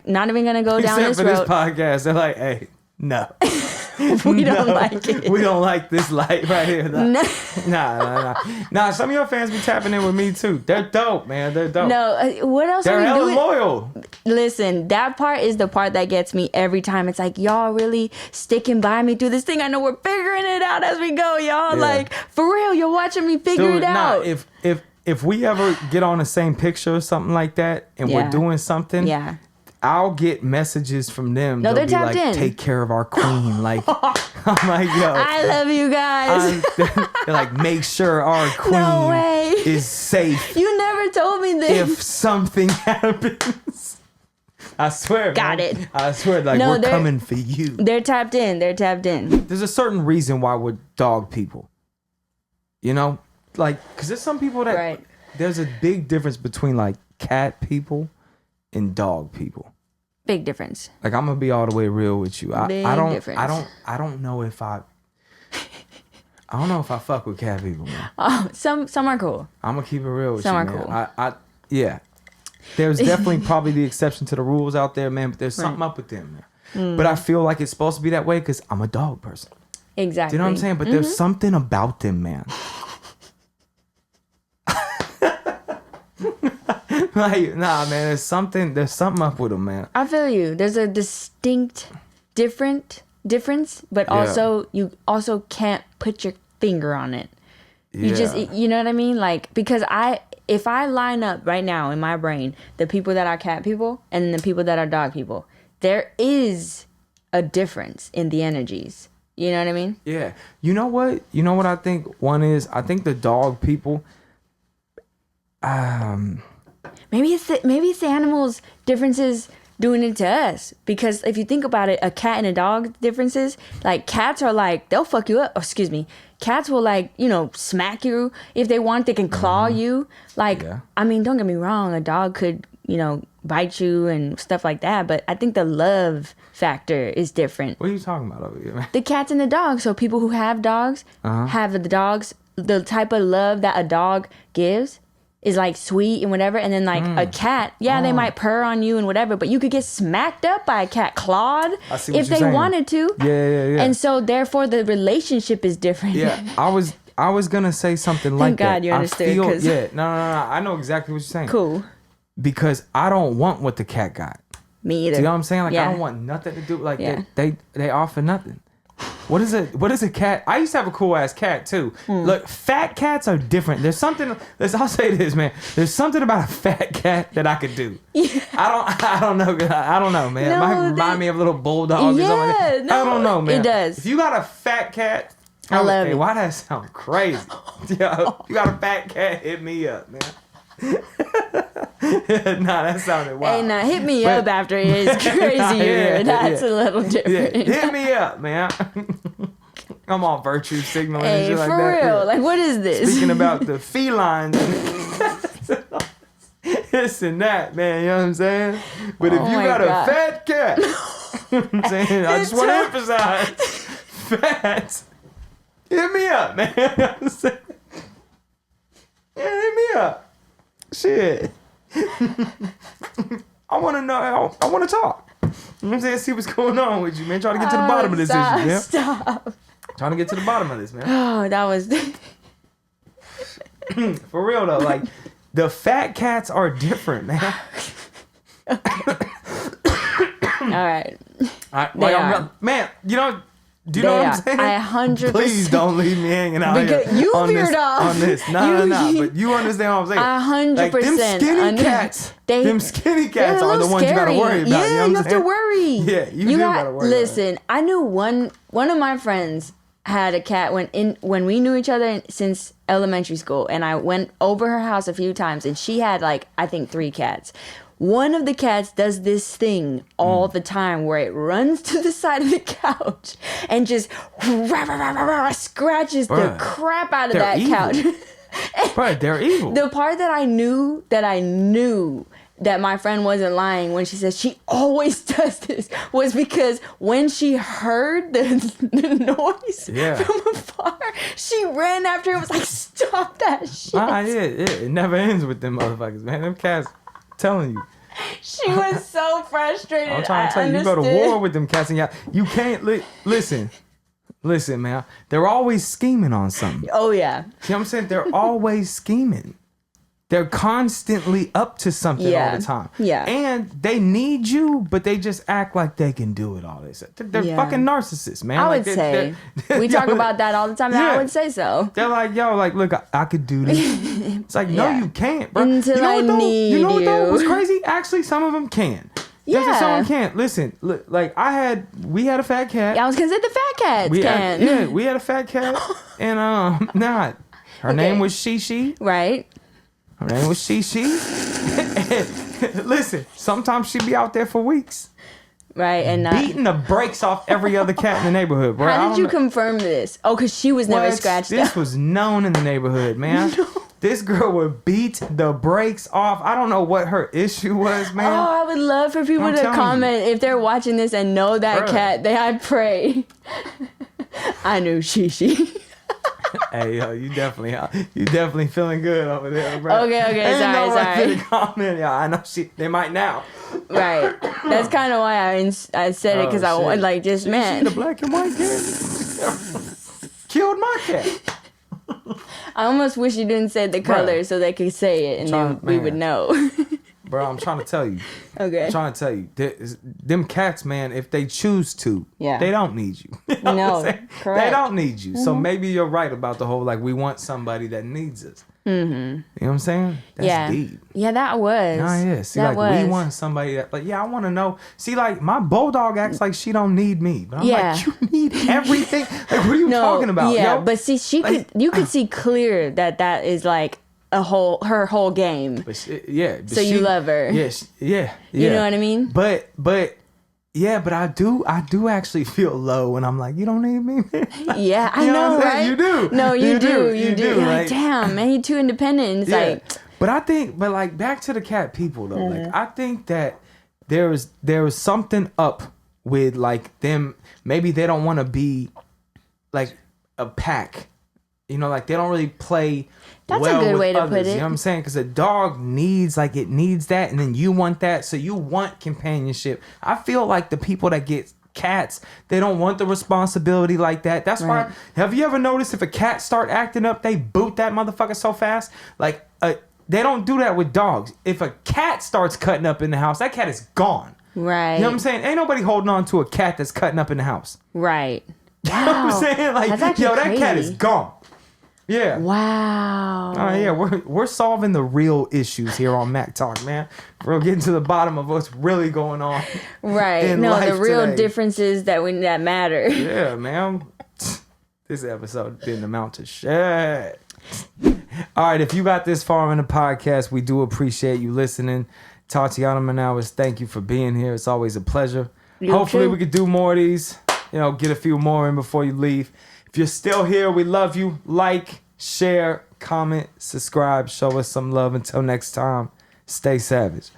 not even gonna go down this road. Except for this podcast, they're like, hey, no. We don't like it. We don't like this light right here. No. Nah, some of your fans be tapping in with me too. They're dope, man. They're dope. No, what else They're are we hella doing? loyal. Listen, that part is the part that gets me every time. It's like, y'all really sticking by me through this thing. I know we're figuring it out as we go, y'all. Yeah. Like, for real, you're watching me figure it out. If we ever get on the same picture or something like that and we're doing something, I'll get messages from them. No, they're tapped in. Take care of our queen. Like, I'm like, yo. I love you guys. They're like, make sure our queen is safe. You never told me this. If something happens. I swear, Got it. I swear, we're coming for you. They're tapped in. There's a certain reason why we're dog people. You know? Because there's some people that... There's a big difference between, cat people and dog people. Big difference. I'm gonna be all the way real with you. I don't know if I fuck with cat people, man. Oh, some are cool. I'm gonna keep it real with some you, are man. cool. Yeah. There's definitely probably the exception to the rules out there, man, but there's something up with them, man. But I feel like it's supposed to be that way because I'm a dog person. Exactly. Do you know what I'm saying? But there's something about them, man. Nah, man, there's something up with them, man. I feel you. There's a distinct difference, but also you also can't put your finger on it. You just, you know what I mean? Because if I line up right now in my brain the people that are cat people and the people that are dog people, there is a difference in the energies. You know what I mean? Yeah. You know what? I think one is, I think the dog people, maybe it's the animals' differences doing it to us. Because if you think about it, a cat and a dog differences, cats are they'll fuck you up. Oh, excuse me. Cats will smack you if they want. They can claw you. I mean, don't get me wrong. A dog could bite you and stuff like that. But I think the love factor is different. What are you talking about over here, man? The cats and the dogs. So people who have dogs have the dogs. The type of love that a dog gives is sweet and whatever, and then a cat, they might purr on you and whatever, but you could get smacked up by a cat, clawed if they wanted to. Yeah. And so therefore the relationship is different. Yeah, I was gonna say something like that. Thank God you understood. No, I know exactly what you're saying. Cool. Because I don't want what the cat got. Me either. Do you know what I'm saying? I don't want nothing to do they off for nothing. What is a cat? I used to have a cool ass cat too. Look, fat cats are different. There's something. I'll say this, man. There's something about a fat cat that I could do. Yeah. I don't know. I don't know, man. It might remind me of a little bulldog or something like that. No, I don't know, man. It does. If you got a fat cat, I love it. Why that sound crazy? Yo, you got a fat cat? Hit me up, man. Nah, that sounded wild. Hey, now hit me up after it's crazier. That's a little different. Yeah, hit me up, man. I'm all virtue signaling and shit like for that. real. Yeah. Like, what is this? Speaking about the felines, this and that, man. You know what I'm saying? But if you got a fat cat, you know what I'm saying? I just want to emphasize, fat. Hit me up, man. You know what I'm saying? Yeah, hit me up. Shit. I want to know. I want to talk. You know what I'm saying? See what's going on with you, man. Trying to get to the bottom of this issue, man. Stop. Trying to get to the bottom of this, man. Oh, that was... For real, though. Like, the fat cats are different, man. All right. Man, you know... Do you know what I'm saying? I 100%. Please don't leave me hanging out because here you on veered this, off. on this. No. But you understand what I'm saying? 100%. Like, them skinny cats. Them skinny cats are the ones you gotta worry about. Yeah, you have to worry. Yeah, you do gotta worry. Listen, I knew one of my friends had a cat when we knew each other since elementary school, and I went over her house a few times, and she had I think 3 cats. One of the cats does this thing all the time where it runs to the side of the couch and just scratches the crap out of that couch. Right, they're evil. The part that I knew that my friend wasn't lying when she said she always does this was because when she heard the noise from afar, she ran after it and was like, stop that shit. It never ends with them motherfuckers, man. Them cats... telling you. She was so frustrated. I'm trying to tell you, you go to war with them cats, and you can't listen, man. They're always scheming on something. Oh yeah. See what I'm saying? They're always scheming. They're constantly up to something all the time. Yeah. And they need you, but they just act like they can do it all. They're fucking narcissists, man. I would say. We talk about that all the time, and I would say so. They're like, yo, like, look, I could do this. It's like, no, you can't, bro. Until I need you. You know what, though? you. What's crazy? Actually, some of them can. Yeah. Some of them can't. Listen, like, we had a fat cat. Yeah, I was going to say the fat cats can. We had a fat cat. And, her name was Shishi. Right. Her name was Shishi. Listen, sometimes she'd be out there for weeks. Right, and beating the brakes off every other cat in the neighborhood, bro. How did you confirm this? Oh, because she was never scratched This was known in the neighborhood, man. No. This girl would beat the brakes off. I don't know what her issue was, man. Oh, I would love for people to comment if they're watching this and know that cat. I pray. I knew Shishi. Hey, yo, you definitely feeling good over there, bro. Okay, Ain't sorry. Comment, y'all. I know they might now. Right. That's kind of why I said it, because I want, like, just, man. The black and white cat killed my cat. I almost wish you didn't say the color so they could say it and then we would know. Bro, I'm trying to tell you. Okay. I'm trying to tell you. Them cats, man, if they choose to, they don't need you. You know no, correct. They don't need you. Mm-hmm. So maybe you're right about the whole, like, we want somebody that needs us. Mm-hmm. You know what I'm saying? That's deep. Yeah, that was. Nah, yeah. See, we want somebody that, like, I want to know. See, like, my bulldog acts like she don't need me. But I'm like, you need everything? Like, what are you talking about? Yeah, yo? But see, you could see clear that is, like, her whole game. But so you love her. Yes, yeah. You know what I mean? But I do actually feel low when I'm like, you don't need me, man. Yeah, I know, right? You do. No, you do. You're like, damn, man, he's too independent. It's like, but like back to the cat people though. Like I think that there was something up with like them. Maybe they don't want to be like a pack. You know, like they don't really play. That's a good way to put it. You know what I'm saying? Because a dog needs that, and then you want that, so you want companionship. I feel like the people that get cats, they don't want the responsibility like that. That's why. Have you ever noticed if a cat start acting up, they boot that motherfucker so fast? Like, they don't do that with dogs. If a cat starts cutting up in the house, that cat is gone. Right. You know what I'm saying? Ain't nobody holding on to a cat that's cutting up in the house. Right. You know what I'm saying? Like, That's actually yo, that cat crazy. is gone. Yeah. Wow. Oh yeah, we're solving the real issues here on Mac Talk, man. We're getting to the bottom of what's really going on. Right. in No, the life real today. differences that matter. Yeah, man. This episode didn't amount to shit. All right, if you got this far in the podcast, we do appreciate you listening. Tatiana Manaois, thank you for being here. It's always a pleasure. Hopefully we could do more of these. You know, get a few more in before you leave. If you're still here, we love you. Like, share, comment, subscribe, show us some love. Until next time, stay savage.